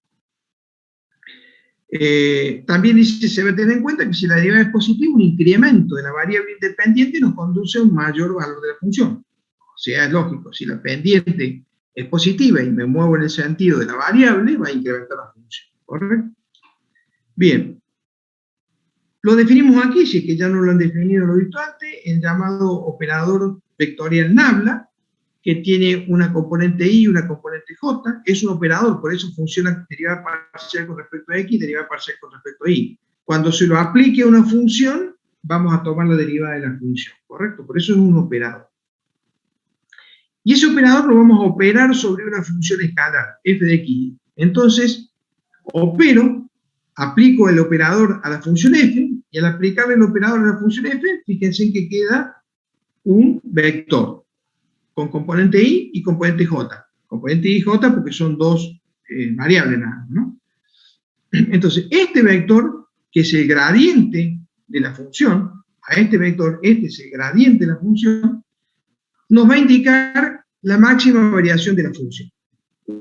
También dice, se debe tener en cuenta que si la derivada es positiva, un incremento de la variable independiente nos conduce a un mayor valor de la función. O sea, es lógico, si la pendiente es positiva y me muevo en el sentido de la variable, va a incrementar la función, ¿correcto? Bien. Lo definimos aquí, si es que ya no lo han definido lo visto antes, el llamado operador vectorial Nabla, que tiene una componente y una componente j, es un operador, por eso funciona derivada parcial con respecto a x, derivada parcial con respecto a y. Cuando se lo aplique a una función, vamos a tomar la derivada de la función, ¿correcto? Por eso es un operador. Y ese operador lo vamos a operar sobre una función escalar, f de x. Entonces, aplico el operador a la función f, y al aplicarle el operador a la función f, fíjense en que queda un vector con componente i y componente j. Componente i y j porque son dos variables nada, ¿no? Entonces, este vector, que es el gradiente de la función, a este vector, este es el gradiente de la función, nos va a indicar la máxima variación de la función.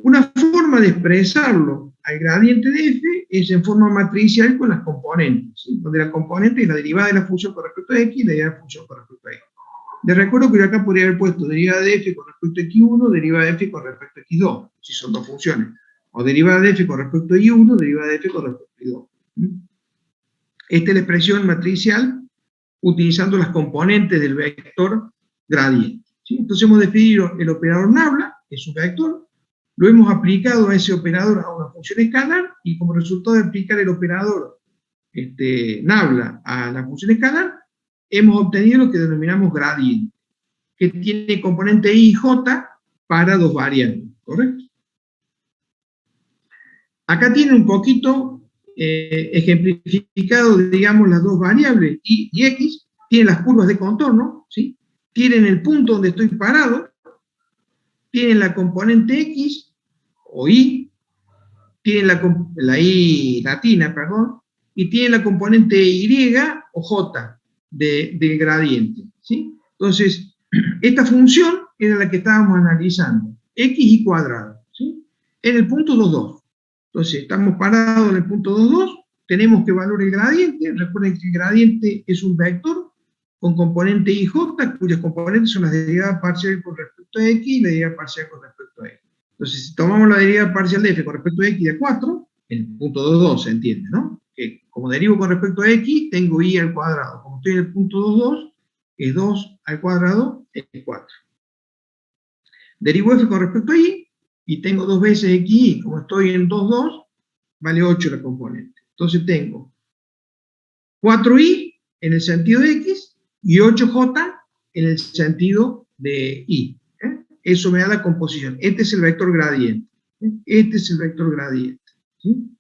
Una forma de expresarlo al gradiente de f es en forma matricial con las componentes, ¿sí? Donde la componente es la derivada de la función con respecto a x y la derivada de la función con respecto a y. Les recuerdo que yo acá podría haber puesto derivada de f con respecto a x1, derivada de f con respecto a x2, si son dos funciones. O derivada de f con respecto a y1, derivada de f con respecto a y2. Esta es la expresión matricial utilizando las componentes del vector gradiente, ¿sí? Entonces hemos definido el operador Nabla, que es un vector, lo hemos aplicado a ese operador a una función escalar, y como resultado de aplicar el operador Nabla a la función escalar, hemos obtenido lo que denominamos gradiente, que tiene componente I y J para dos variables, ¿correcto? Acá tiene un poquito ejemplificado, digamos, las dos variables Y y X, tienen las curvas de contorno, ¿sí? Tienen el punto donde estoy parado, tienen la componente X, o Y, tienen la Y latina, perdón, y tienen la componente Y o J del gradiente, ¿sí? Entonces, esta función era la que estábamos analizando, XY cuadrado, ¿sí? En el punto 2,2. Entonces, estamos parados en el punto 2,2, tenemos que evaluar el gradiente. Recuerden que el gradiente es un vector con componente IJ, cuyas componentes son las derivadas parciales con respecto a X y la derivada parcial con respecto a X. Entonces, si tomamos la derivada parcial de F con respecto a X de 4, en el punto 2,2 se entiende, ¿no? Que como derivo con respecto a X, tengo Y al cuadrado. Como estoy en el punto 2,2, es 2 al cuadrado, es 4. Derivo F con respecto a Y, y tengo dos veces XY, como estoy en 2,2, vale 8 la componente. Entonces tengo 4Y en el sentido de X y 8J en el sentido de Y. Eso me da la composición. Este es el vector gradiente. Este es el vector gradiente. ¿Sí?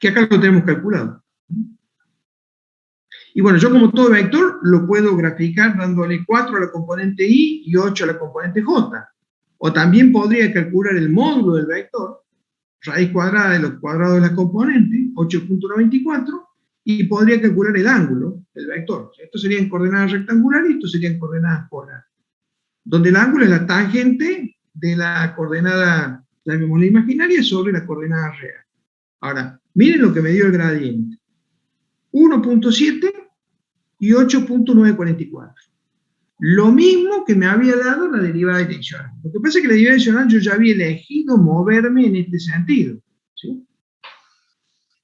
Que acá lo tenemos calculado. Y bueno, yo como todo vector lo puedo graficar dándole 4 a la componente Y y 8 a la componente J. O también podría calcular el módulo del vector, raíz cuadrada de los cuadrados de las componentes, 8.94, y podría calcular el ángulo del vector. Esto sería en coordenadas rectangulares y esto sería en coordenadas polares. Donde el ángulo es la tangente de la coordenada, llamémosla imaginaria, sobre la coordenada real. Ahora, miren lo que me dio el gradiente. 1.7 y 8.944. Lo mismo que me había dado la derivada direccional. Lo que pasa es que la derivada direccional yo ya había elegido moverme en este sentido, ¿sí?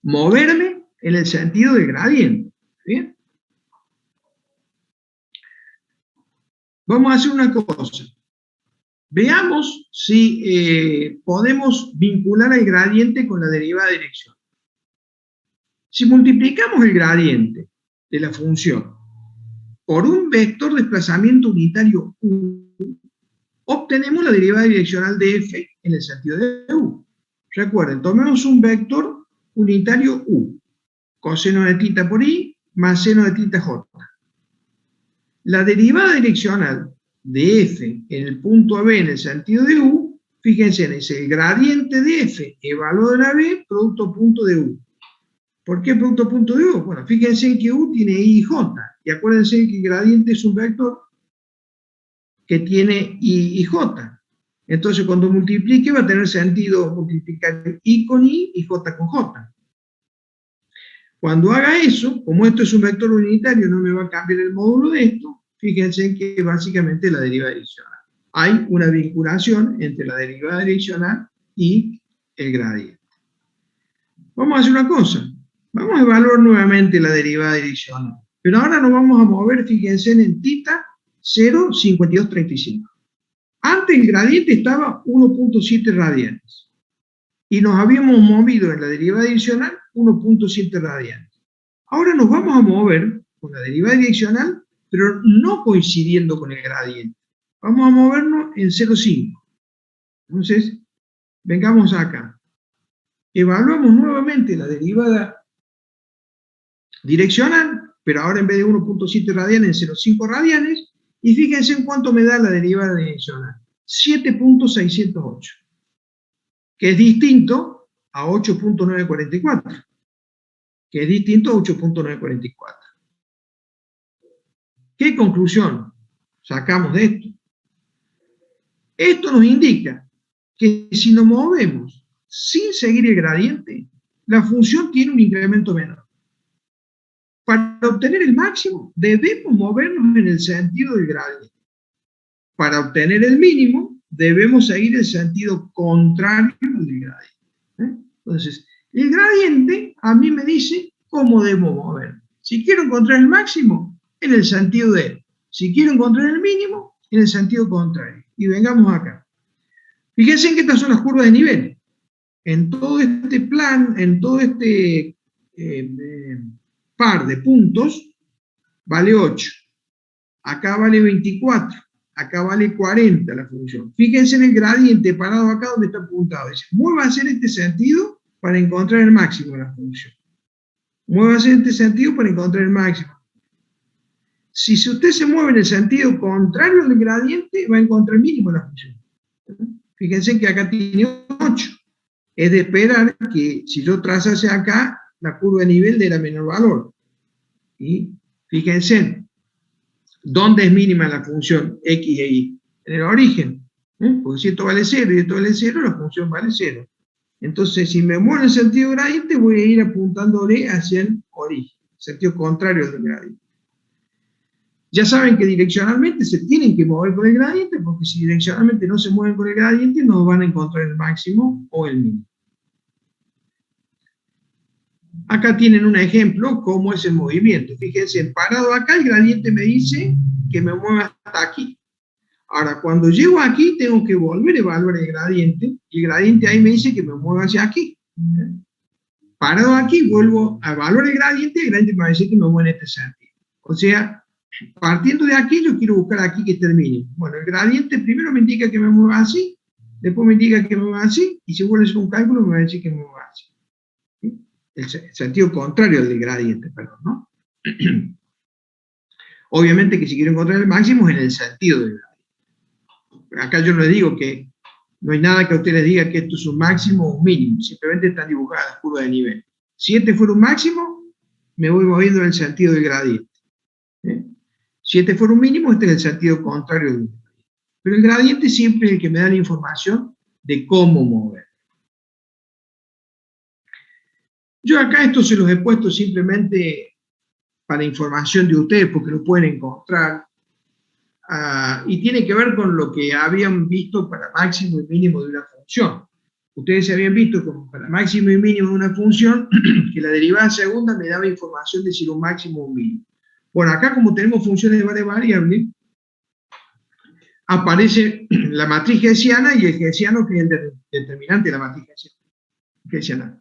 Moverme en el sentido del gradiente. ¿Bien? Vamos a hacer una cosa. Veamos si podemos vincular el gradiente con la derivada direccional. Si multiplicamos el gradiente de la función por un vector de desplazamiento unitario U, obtenemos la derivada direccional de F en el sentido de U. Recuerden, tomemos un vector unitario U, coseno de θ por I más seno de θ J. La derivada direccional de F en el punto AB en el sentido de U, fíjense en ese, el gradiente de F evaluado en AB, producto punto de U. ¿Por qué producto punto de U? Bueno, fíjense en que U tiene I y J, y acuérdense que el gradiente es un vector que tiene I y J. Entonces, cuando multiplique, va a tener sentido multiplicar I con I y J con J. Cuando haga eso, como esto es un vector unitario, no me va a cambiar el módulo de esto, fíjense que básicamente la derivada direccional. Hay una vinculación entre la derivada direccional y el gradiente. Vamos a hacer una cosa. Vamos a evaluar nuevamente la derivada direccional. Pero ahora nos vamos a mover, fíjense, en θ 0,5235. Antes el gradiente estaba 1.7 radianes. Y nos habíamos movido en la derivada direccional 1.7 radianes. Ahora nos vamos a mover con la derivada direccional, pero no coincidiendo con el gradiente. Vamos a movernos en 0,5. Entonces, vengamos acá. Evaluamos nuevamente la derivada direccional, pero ahora en vez de 1.7 radianes, en 0,5 radianes, y fíjense en cuánto me da la derivada direccional. 7.608, que es distinto a 8.944, que es distinto a 8.944. ¿Qué conclusión sacamos de esto? Esto nos indica que si nos movemos sin seguir el gradiente, la función tiene un incremento menor. Para obtener el máximo, debemos movernos en el sentido del gradiente. Para obtener el mínimo, debemos seguir el sentido contrario al del gradiente. Entonces, el gradiente a mí me dice cómo debo moverme. Si quiero encontrar el máximo, en el sentido de él. Si quiero encontrar el mínimo, en el sentido contrario. Y vengamos acá. Fíjense en que estas son las curvas de nivel. En todo este plan, en todo este par de puntos, vale 8. Acá vale 24. Acá vale 40 la función. Fíjense en el gradiente parado acá donde está apuntado. Dice, muévase en este sentido para encontrar el máximo de la función. Muévase en este sentido para encontrar el máximo. Si usted se mueve en el sentido contrario al gradiente, va a encontrar el mínimo de la función. Fíjense que acá tiene 8. Es de esperar que si yo trazase acá, la curva de nivel diera menor valor. Y fíjense, ¿dónde es mínima la función x e y? En el origen. Porque si esto vale 0 y esto vale 0, la función vale 0. Entonces, si me muevo en el sentido gradiente, voy a ir apuntándole hacia el origen, sentido contrario del gradiente. Ya saben que direccionalmente se tienen que mover con el gradiente, porque si direccionalmente no se mueven con el gradiente, no van a encontrar el máximo o el mínimo. Acá tienen un ejemplo, cómo es el movimiento. Fíjense, parado acá, el gradiente me dice que me mueva hasta aquí. Ahora, cuando llego aquí, tengo que volver a evaluar el gradiente, y el gradiente ahí me dice que me mueva hacia aquí. Parado aquí, vuelvo a evaluar el gradiente me va a decir que me mueva en este sentido. O sea, partiendo de aquí, yo quiero buscar aquí que termine. Bueno, el gradiente primero me indica que me mueva así, después me indica que me mueva así, y si vuelvo a hacer un cálculo, me va a decir que me mueva así. El sentido contrario al del gradiente, perdón, ¿no? Obviamente que si quiero encontrar el máximo es en el sentido del gradiente. Acá yo les digo que no hay nada que a ustedes diga que esto es un máximo o un mínimo, simplemente están dibujadas las curvas de nivel. Si este fuera un máximo, me voy moviendo en el sentido del gradiente. Si este fuera un mínimo, este es el sentido contrario del gradiente. Pero el gradiente siempre es el que me da la información de cómo mover. Yo acá esto se los he puesto simplemente para información de ustedes, porque lo pueden encontrar, y tiene que ver con lo que habían visto para máximo y mínimo de una función. Ustedes se habían visto como para máximo y mínimo de una función, que la derivada segunda me daba información de si era un máximo o un mínimo. Bueno, acá como tenemos funciones de varias variables, aparece la matriz hessiana y el hessiano, que es el determinante de la matriz hessiana.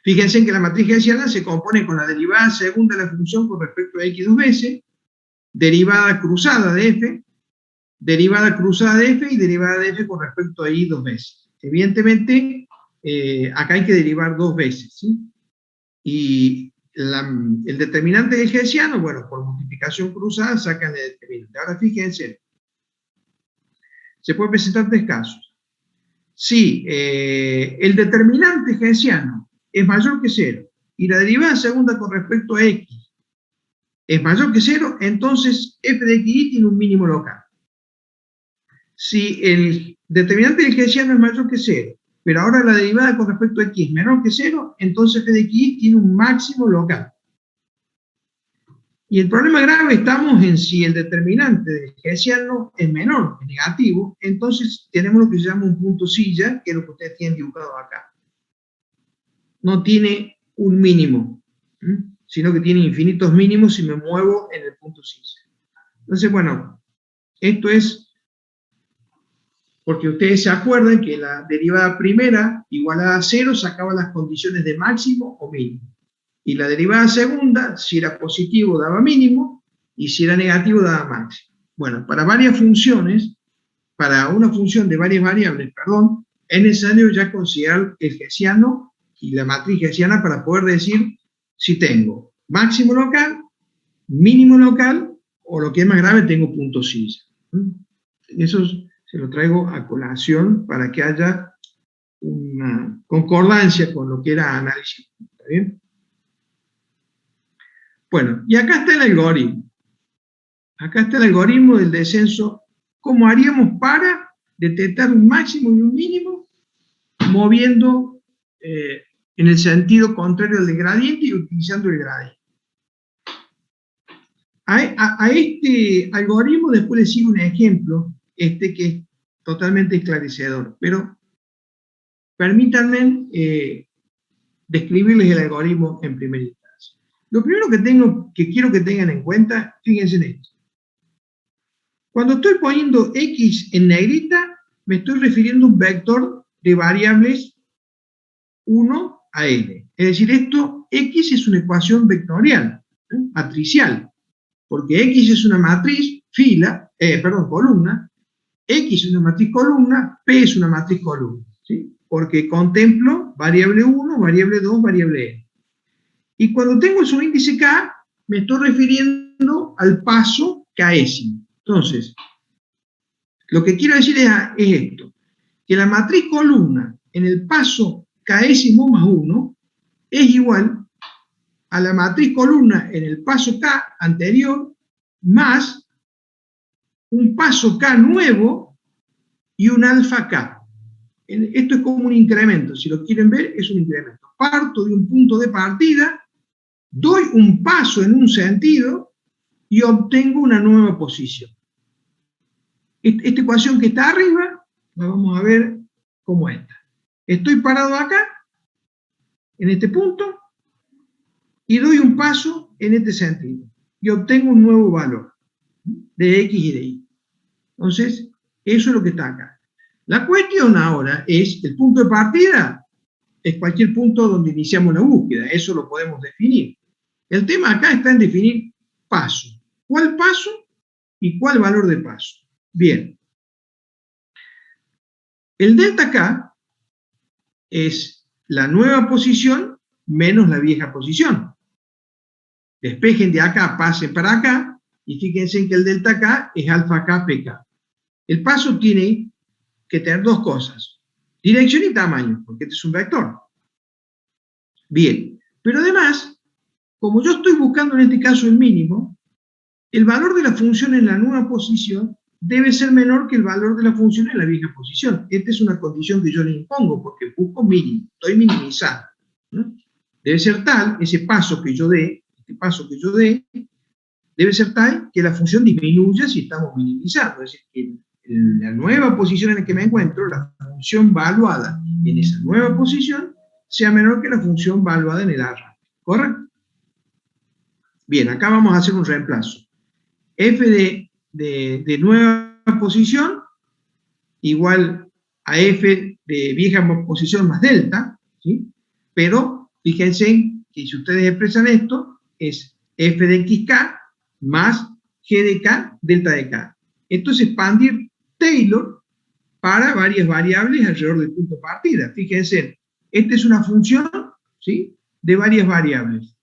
Fíjense que la matriz hessiana se compone con la derivada segunda de la función con respecto a x dos veces, derivada cruzada de f, derivada cruzada de f y derivada de f con respecto a y dos veces. Evidentemente, acá hay que derivar dos veces, ¿sí? Y el determinante del hessiano, bueno, por multiplicación cruzada sacan el determinante. Ahora fíjense, se pueden presentar tres casos. Si el determinante hessiano es mayor que 0 y la derivada segunda con respecto a x es mayor que 0, entonces f de xy tiene un mínimo local. Si el determinante del hessiano es mayor que 0, pero ahora la derivada con respecto a x es menor que 0, entonces f de xy tiene un máximo local. Y el problema grave estamos en si el determinante del hessiano es menor, es negativo, entonces tenemos lo que se llama un punto silla, que es lo que ustedes tienen dibujado acá. No tiene un mínimo, sino que tiene infinitos mínimos si me muevo en el punto silla. Entonces, bueno, esto es porque ustedes se acuerdan que la derivada primera igualada a 0 sacaba las condiciones de máximo o mínimo. Y la derivada segunda, si era positivo daba mínimo, y si era negativo daba máximo. Bueno, para varias funciones, para una función de varias variables, perdón, es necesario ya considerar el hessiano y la matriz hessiana para poder decir si tengo máximo local, mínimo local, o lo que es más grave, tengo punto silla. Eso se lo traigo a colación para que haya una concordancia con lo que era análisis. ¿Está bien? Bueno, y acá está el algoritmo. Acá está el algoritmo del descenso. ¿Cómo haríamos para detectar un máximo y un mínimo moviendo en el sentido contrario al del gradiente y utilizando el gradiente? A este algoritmo después le sigue un ejemplo, que es totalmente esclarecedor, pero permítanme describirles el algoritmo en primera instancia. Lo primero que quiero que tengan en cuenta, fíjense en esto. Cuando estoy poniendo x en negrita, me estoy refiriendo a un vector de variables 1 a n. Es decir, X es una ecuación vectorial, matricial, porque X es una matriz columna, X es una matriz columna, P es una matriz columna, ¿sí? Porque contemplo variable 1, variable 2, variable n. Y cuando tengo el subíndice K, me estoy refiriendo al paso késimo. Entonces, lo que quiero decir es esto, que la matriz columna en el paso késimo más 1 es igual a la matriz columna en el paso K anterior más un paso K nuevo y un alfa K. Esto es como un incremento, si lo quieren ver, es un incremento. Parto de un punto de partida, doy un paso en un sentido y obtengo una nueva posición. Esta ecuación que está arriba, la vamos a ver como esta. Estoy parado acá, en este punto, y doy un paso en este sentido, y obtengo un nuevo valor de X y de Y. Entonces, eso es lo que está acá. La cuestión ahora es, el punto de partida es cualquier punto donde iniciamos la búsqueda, eso lo podemos definir. El tema acá está en definir paso. ¿Cuál paso y cuál valor de paso? Bien. El delta K es la nueva posición menos la vieja posición. Despejen de acá, pasen para acá, y fíjense en que el delta K es alfa K PK. El paso tiene que tener dos cosas, dirección y tamaño, porque este es un vector. Bien, pero además, como yo estoy buscando en este caso el mínimo, el valor de la función en la nueva posición debe ser menor que el valor de la función en la vieja posición. Esta es una condición que yo le impongo, porque busco mínimo, estoy minimizando, ¿no? Debe ser tal, ese paso que yo dé, debe ser tal que la función disminuya si estamos minimizando, es decir, que en la nueva posición en la que me encuentro, la función valuada en esa nueva posición sea menor que la función valuada en el arranque, ¿correcto? Bien, acá vamos a hacer un reemplazo. F de nueva posición igual a F de vieja posición más delta, ¿sí? Pero fíjense que si ustedes expresan esto, es F de XK más G de K, delta de K. Esto es expandir Taylor para varias variables alrededor del punto de partida. Fíjense, esta es una función, ¿sí?, de varias variables.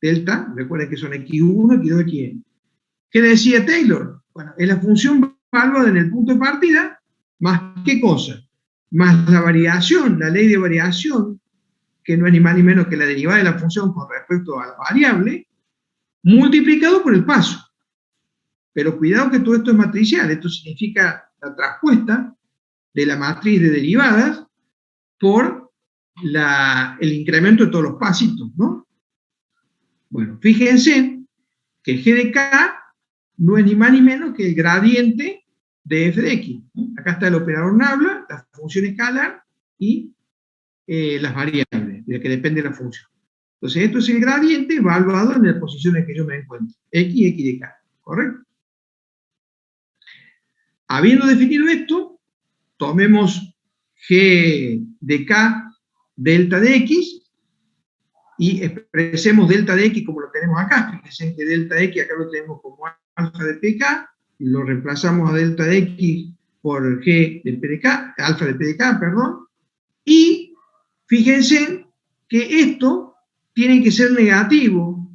Delta, recuerden que son X1, X2, Xn. ¿Qué decía Taylor? Bueno, es la función valuada en el punto de partida, más ¿qué cosa? Más la variación, la ley de variación, que no es ni más ni menos que la derivada de la función con respecto a la variable, multiplicado por el paso. Pero cuidado que todo esto es matricial, esto significa la traspuesta de la matriz de derivadas por el incremento de todos los pasitos, ¿no? Bueno, fíjense que G de K no es ni más ni menos que el gradiente de f de x. Acá está el operador nabla, la función escalar y las variables, de las que depende la función. Entonces, esto es el gradiente evaluado en las posiciones que yo me encuentro, x y x de k, ¿correcto? Habiendo definido esto, tomemos g de k delta de x y expresemos delta de x como lo tenemos acá. Fíjense que delta de x acá lo tenemos como alfa de pk, y lo reemplazamos a delta de x por g de pdk, alfa de pdk, perdón, y fíjense que esto tiene que ser negativo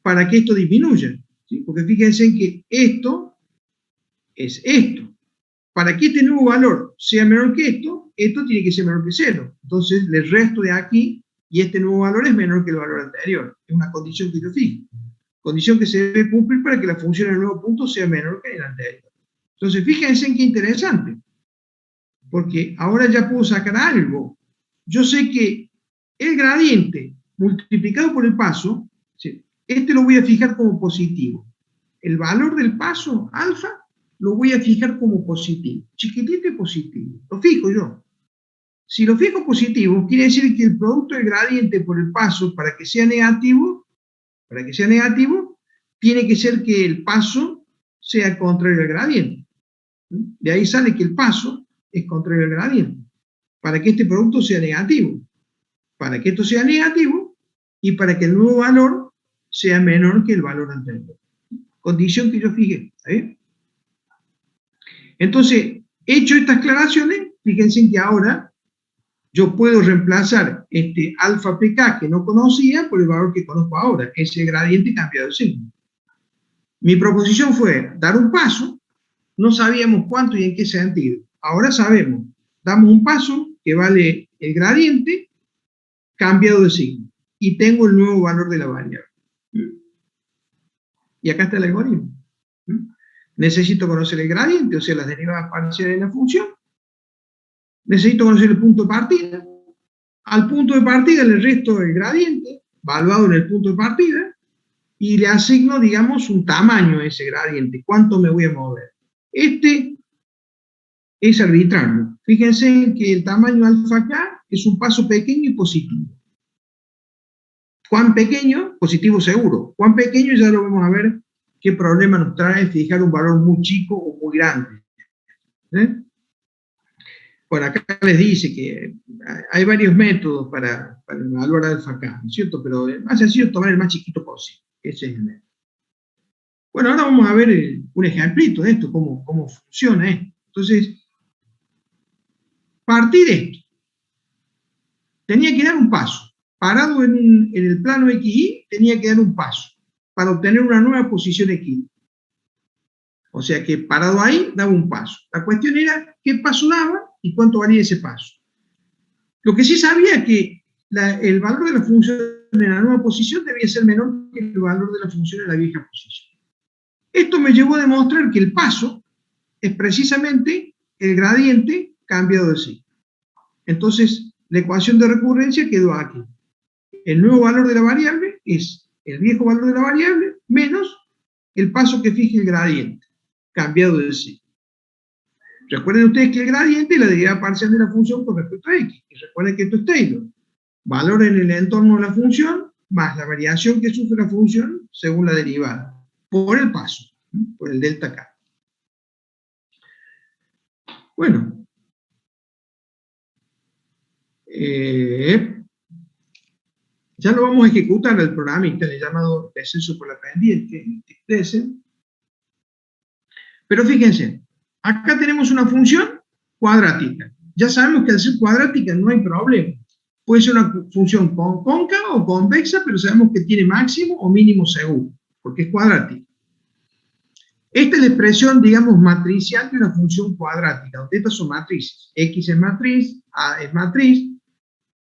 para que esto disminuya, ¿sí? Porque fíjense que esto es esto. Para que este nuevo valor sea menor que esto tiene que ser menor que 0. Entonces le resto de aquí y este nuevo valor es menor que el valor anterior. Es una condición que yo fijo. Condición que se debe cumplir para que la función en el nuevo punto sea menor que el anterior. Entonces fíjense en qué interesante. Porque ahora ya puedo sacar algo. Yo sé que el gradiente multiplicado por el paso, este lo voy a fijar como positivo. El valor del paso, alfa, lo voy a fijar como positivo. Chiquitito y positivo. Lo fijo yo. Si lo fijo positivo, quiere decir que el producto del gradiente por el paso, para que sea negativo, tiene que ser que el paso sea contrario al gradiente. De ahí sale que el paso es contrario al gradiente, para que este producto sea negativo. para que esto sea negativo y para que el nuevo valor sea menor que el valor anterior. Condición que yo fijé. ¿Está bien? Entonces, hecho estas aclaraciones, fíjense que ahora yo puedo reemplazar este alfa pk que no conocía por el valor que conozco ahora, ese gradiente cambiado de signo. Mi proposición fue dar un paso, no sabíamos cuánto y en qué sentido. Ahora sabemos, damos un paso que vale el gradiente cambiado de signo y tengo el nuevo valor de la variable. Y acá está el algoritmo. Necesito conocer el gradiente, o sea, las derivadas parciales de la función. Necesito conocer el punto de partida. Al punto de partida le resto el gradiente, valuado en el punto de partida, y le asigno, digamos, un tamaño a ese gradiente. ¿Cuánto me voy a mover? Este es arbitrario. Fíjense que el tamaño alfa k es un paso pequeño y positivo. ¿Cuán pequeño? Positivo seguro. ¿Cuán pequeño? Ya lo vamos a ver qué problema nos trae fijar un valor muy chico o muy grande. Bueno, acá les dice que hay varios métodos para evaluar alfa k, ¿no es cierto? Pero el más sencillo es tomar el más chiquito posible. Ese es el método. Bueno, ahora vamos a ver un ejemplito de esto, cómo funciona esto. Entonces, partir esto. Tenía que dar un paso. Parado en el plano XY, tenía que dar un paso para obtener una nueva posición XY. O sea que parado ahí, daba un paso. La cuestión era qué paso daba y cuánto valía ese paso. Lo que sí sabía es que el valor de la función en la nueva posición debía ser menor que el valor de la función en la vieja posición. Esto me llevó a demostrar que el paso es precisamente el gradiente cambiado de signo. Entonces, la ecuación de recurrencia quedó aquí. El nuevo valor de la variable es el viejo valor de la variable menos el paso que fije el gradiente, cambiado de signo. Recuerden ustedes que el gradiente es la derivada parcial de la función con respecto a x. Y recuerden que esto es Taylor. Valor en el entorno de la función más la variación que sufre la función según la derivada, por el paso, por el delta k. Bueno. Ya lo vamos a ejecutar al programista, el llamado descenso por la pendiente, pero fíjense, acá tenemos una función cuadrática. Ya sabemos que al ser cuadrática no hay problema. Puede ser una función cóncava o convexa, pero sabemos que tiene máximo o mínimo seguro, porque es cuadrática. Esta es la expresión, digamos, matricial de una función cuadrática, donde estas son matrices. X es matriz, A es matriz.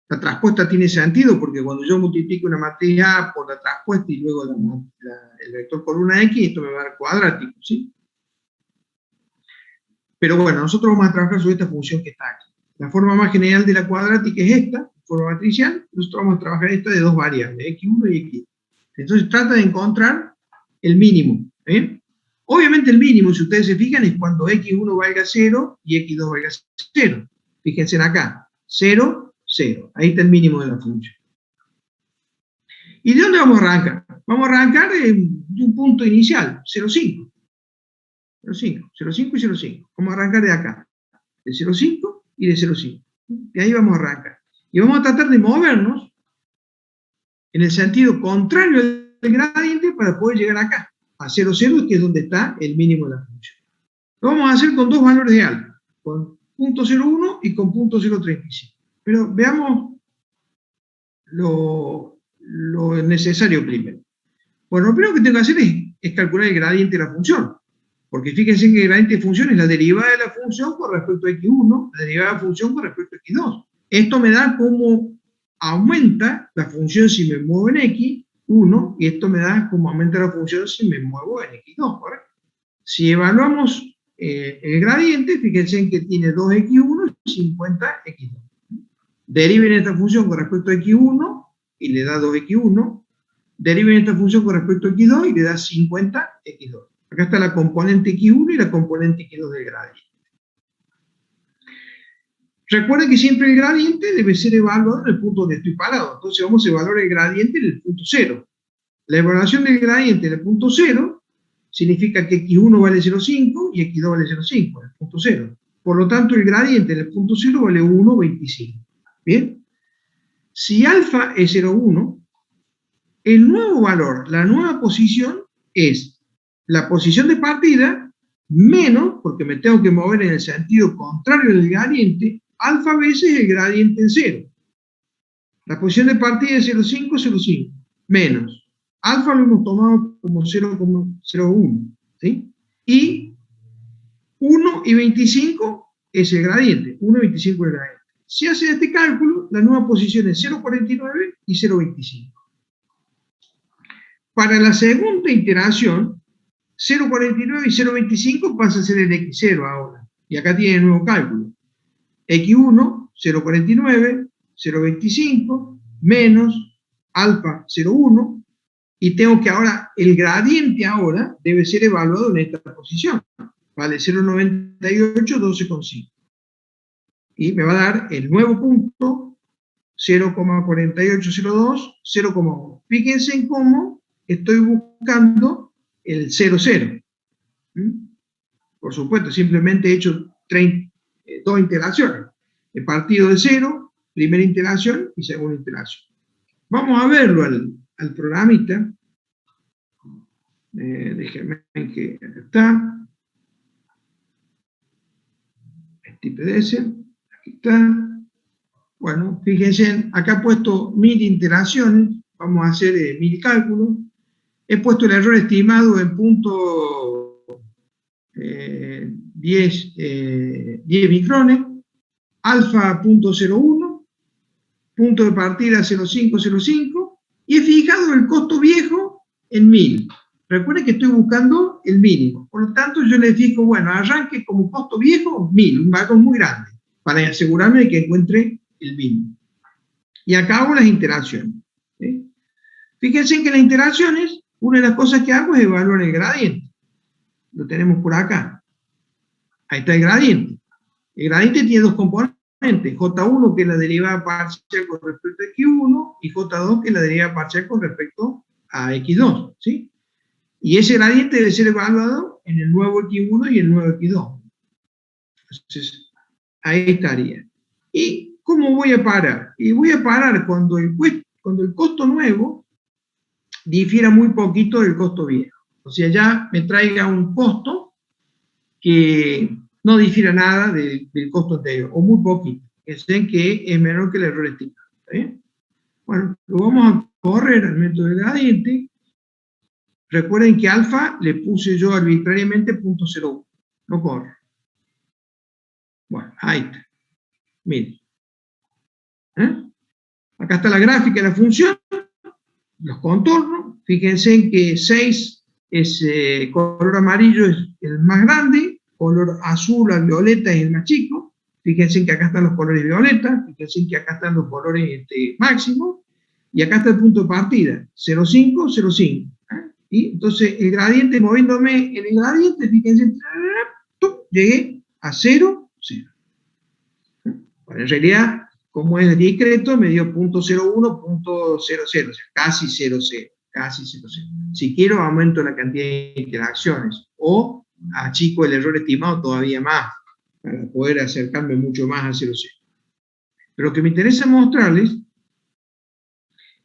La traspuesta tiene sentido porque cuando yo multiplico una matriz A por la traspuesta y luego el vector columna X, esto me va a dar cuadrático, ¿sí? Pero bueno, nosotros vamos a trabajar sobre esta función que está aquí. La forma más general de la cuadrática es esta, forma matricial. Nosotros vamos a trabajar esta de dos variables, x1 y x2. Entonces trata de encontrar el mínimo. Obviamente el mínimo, si ustedes se fijan, es cuando x1 valga 0 y x2 valga 0. Fíjense en acá, 0, 0. Ahí está el mínimo de la función. ¿Y de dónde vamos a arrancar? Vamos a arrancar de un punto inicial, 0,5. 0,5, 0,5 y 0,5. Vamos a arrancar de acá, de 0,5 y de 0,5. De ahí vamos a arrancar. Y vamos a tratar de movernos en el sentido contrario del gradiente para poder llegar acá, a 0,0, que es donde está el mínimo de la función. Lo vamos a hacer con dos valores de alfa, con 0,01 y con 0,035. Pero veamos lo necesario primero. Bueno, lo primero que tengo que hacer es calcular el gradiente de la función. Porque fíjense que el gradiente de función es la derivada de la función con respecto a x1, la derivada de la función con respecto a x2. Esto me da cómo aumenta la función si me muevo en x1, y esto me da cómo aumenta la función si me muevo en x2, ¿correcto? Si evaluamos el gradiente, fíjense que tiene 2x1 y 50x2. Deriven esta función con respecto a x1 y le da 2x1. Deriven esta función con respecto a x2 y le da 50x2. Acá está la componente x1 y la componente x2 del gradiente. Recuerden que siempre el gradiente debe ser evaluado en el punto donde estoy parado. Entonces vamos a evaluar el gradiente en el punto 0. La evaluación del gradiente en el punto 0 significa que x1 vale 0,5 y x2 vale 0,5 en el punto 0. Por lo tanto, el gradiente en el punto 0 vale 1,25. ¿Bien? Si alfa es 0,1, el nuevo valor, la nueva posición, es la posición de partida menos, porque me tengo que mover en el sentido contrario del gradiente, alfa veces el gradiente en 0. La posición de partida es 0,5, 0,5, menos. Alfa lo hemos tomado como 0,01, ¿sí? Y 1 y 25 es el gradiente, 1 y 25 es el gradiente. Si hace este cálculo, la nueva posición es 0,49 y 0,25. Para la segunda iteración, 0,49 y 0,25 pasa a ser el x0 ahora. Y acá tiene el nuevo cálculo. x1, 0,49, 0,25, menos alfa 0,1, y tengo que ahora, el gradiente ahora debe ser evaluado en esta posición. Vale 0,98, 12,5. Y me va a dar el nuevo punto, 0,4802, 0,1. Fíjense en cómo estoy buscando el 0,0. Por supuesto, simplemente he hecho dos iteraciones. He partido de 0, primera iteración y segunda iteración. Vamos a verlo al programita. Déjenme que está. Este PDS, aquí está. Bueno, fíjense, acá he puesto 1000 iteraciones. Vamos a hacer 1000 cálculos. He puesto el error estimado en punto 10 micrones, alfa 0,01, punto de partida 0,505, y he fijado el costo viejo en 1000. Recuerden que estoy buscando el mínimo, por lo tanto yo le fijo, bueno, arranque como costo viejo 1000, un valor muy grande, para asegurarme de que encuentre el mínimo. Y acá hago las interacciones. ¿Sí? Fíjense que las interacciones, una de las cosas que hago es evaluar el gradiente. Lo tenemos por acá. Ahí está el gradiente. El gradiente tiene dos componentes, J1 que es la derivada parcial con respecto a X1 y J2 que es la derivada parcial con respecto a X2, ¿sí? Y ese gradiente debe ser evaluado en el nuevo X1 y el nuevo X2. Entonces, ahí estaría. ¿Y cómo voy a parar? Y voy a parar cuando el costo nuevo difiera muy poquito del costo viejo. O sea, ya me traiga un costo que no difiera nada del costo anterior, o muy poquito, que sé que es menor que el error estimado. ¿Sí? Bueno, lo vamos a correr al método de gradiente. Recuerden que alfa le puse yo arbitrariamente 0,01. No corre. Bueno, ahí está. Miren. Acá está la gráfica de la función, los contornos. Fíjense en que 6 es color amarillo es el más grande, color azul al violeta es el más chico. Fíjense en que acá están los colores violetas, fíjense en que acá están los colores máximos, y acá está el punto de partida, 0,5, 0,5. Y entonces el gradiente, moviéndome en el gradiente, fíjense, llegué a 0, 0. Bueno, en realidad, como es discreto, me dio 0,01, 0,00, o sea, casi 0,0, casi 0,0. Si quiero, aumento la cantidad de interacciones, o achico el error estimado todavía más, para poder acercarme mucho más a 0,0. Pero lo que me interesa mostrarles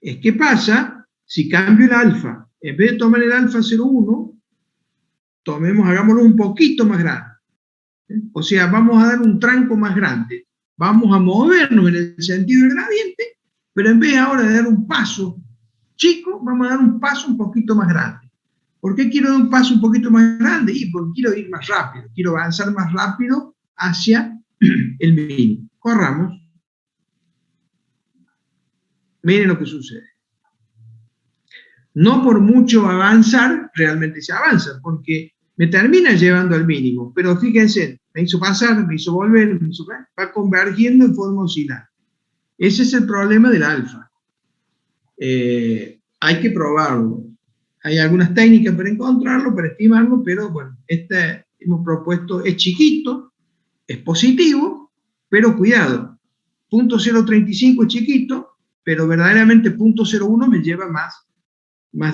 es qué pasa si cambio el alfa. En vez de tomar el alfa 0,1, hagámoslo un poquito más grande. O sea, vamos a dar un tranco más grande. Vamos a movernos en el sentido del gradiente, pero en vez ahora de dar un paso chico, vamos a dar un paso un poquito más grande. ¿Por qué quiero dar un paso un poquito más grande? Y porque quiero ir más rápido, quiero avanzar más rápido hacia el mínimo. Corramos. Miren lo que sucede. No por mucho avanzar, realmente se avanza, porque me termina llevando al mínimo, pero fíjense, me hizo pasar, me hizo volver, va convergiendo en forma oscilante. Ese es el problema del alfa. Hay que probarlo. Hay algunas técnicas para encontrarlo, para estimarlo, pero bueno, este hemos propuesto, es chiquito, es positivo, pero cuidado, 0,035 es chiquito, pero verdaderamente 0,01 me lleva más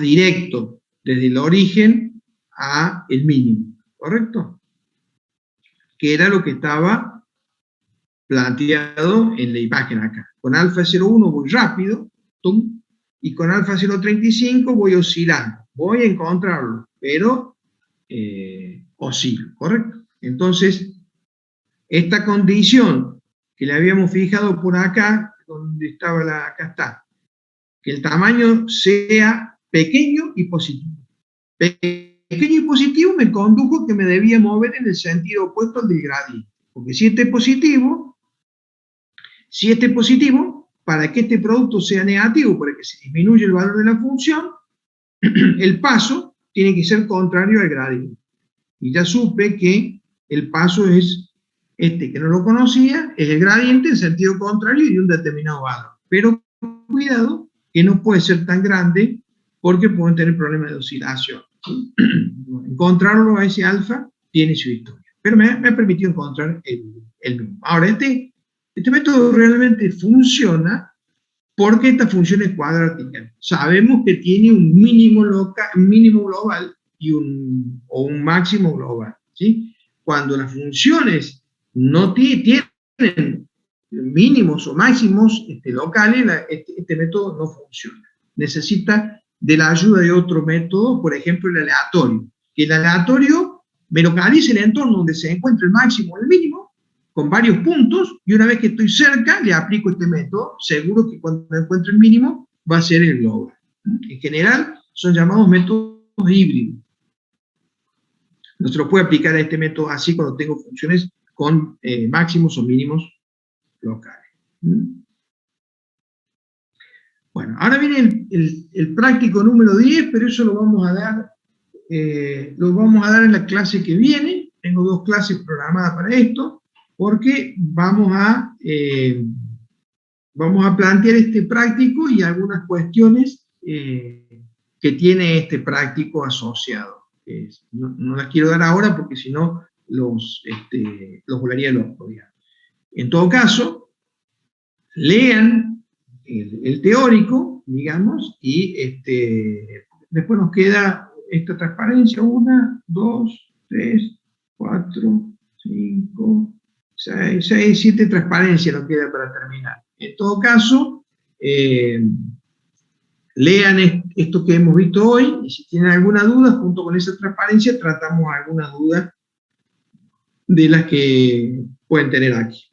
directo, desde el origen a el mínimo, ¿correcto? Que era lo que estaba planteado en la imagen acá. Con alfa 0,1 voy rápido, tum, y con alfa 0,35 voy oscilando. Voy a encontrarlo, pero oscilo, ¿correcto? Entonces, esta condición que le habíamos fijado por acá, donde estaba acá está, que el tamaño sea pequeño y positivo. Pequeño y positivo me condujo que me debía mover en el sentido opuesto al del gradiente. Porque si este es positivo, para que este producto sea negativo, para que se disminuya el valor de la función, el paso tiene que ser contrario al gradiente. Y ya supe que el paso es este, que no lo conocía, es el gradiente en sentido contrario y de un determinado valor. Pero cuidado, que no puede ser tan grande porque pueden tener problemas de oscilación. Encontrarlo a ese alfa tiene su historia. Pero me ha permitido encontrar el mismo. Ahora, este método realmente funciona porque esta función es cuadrática. Sabemos que tiene un mínimo global o un máximo global, ¿sí? Cuando las funciones no tienen mínimos o máximos locales, este método no funciona. Necesita de la ayuda de otro método, por ejemplo el aleatorio. Que el aleatorio me localice el entorno donde se encuentra el máximo o el mínimo, con varios puntos, y una vez que estoy cerca, le aplico este método, seguro que cuando encuentre el mínimo, va a ser el global. En general, son llamados métodos híbridos. No se lo puede aplicar a este método así cuando tengo funciones con máximos o mínimos locales. Bueno, ahora viene el práctico número 10, pero eso lo vamos a dar en la clase que viene. Tengo 2 clases programadas para esto, porque vamos a plantear este práctico y algunas cuestiones que tiene este práctico asociado. No las quiero dar ahora porque si no los volaría locos. En todo caso, lean el teórico, digamos, y después nos queda esta transparencia, 1, 2, 3, 4, 5, 6, 7 transparencias nos queda para terminar. En todo caso, lean esto que hemos visto hoy, y si tienen alguna duda, junto con esa transparencia, tratamos alguna duda de las que pueden tener aquí.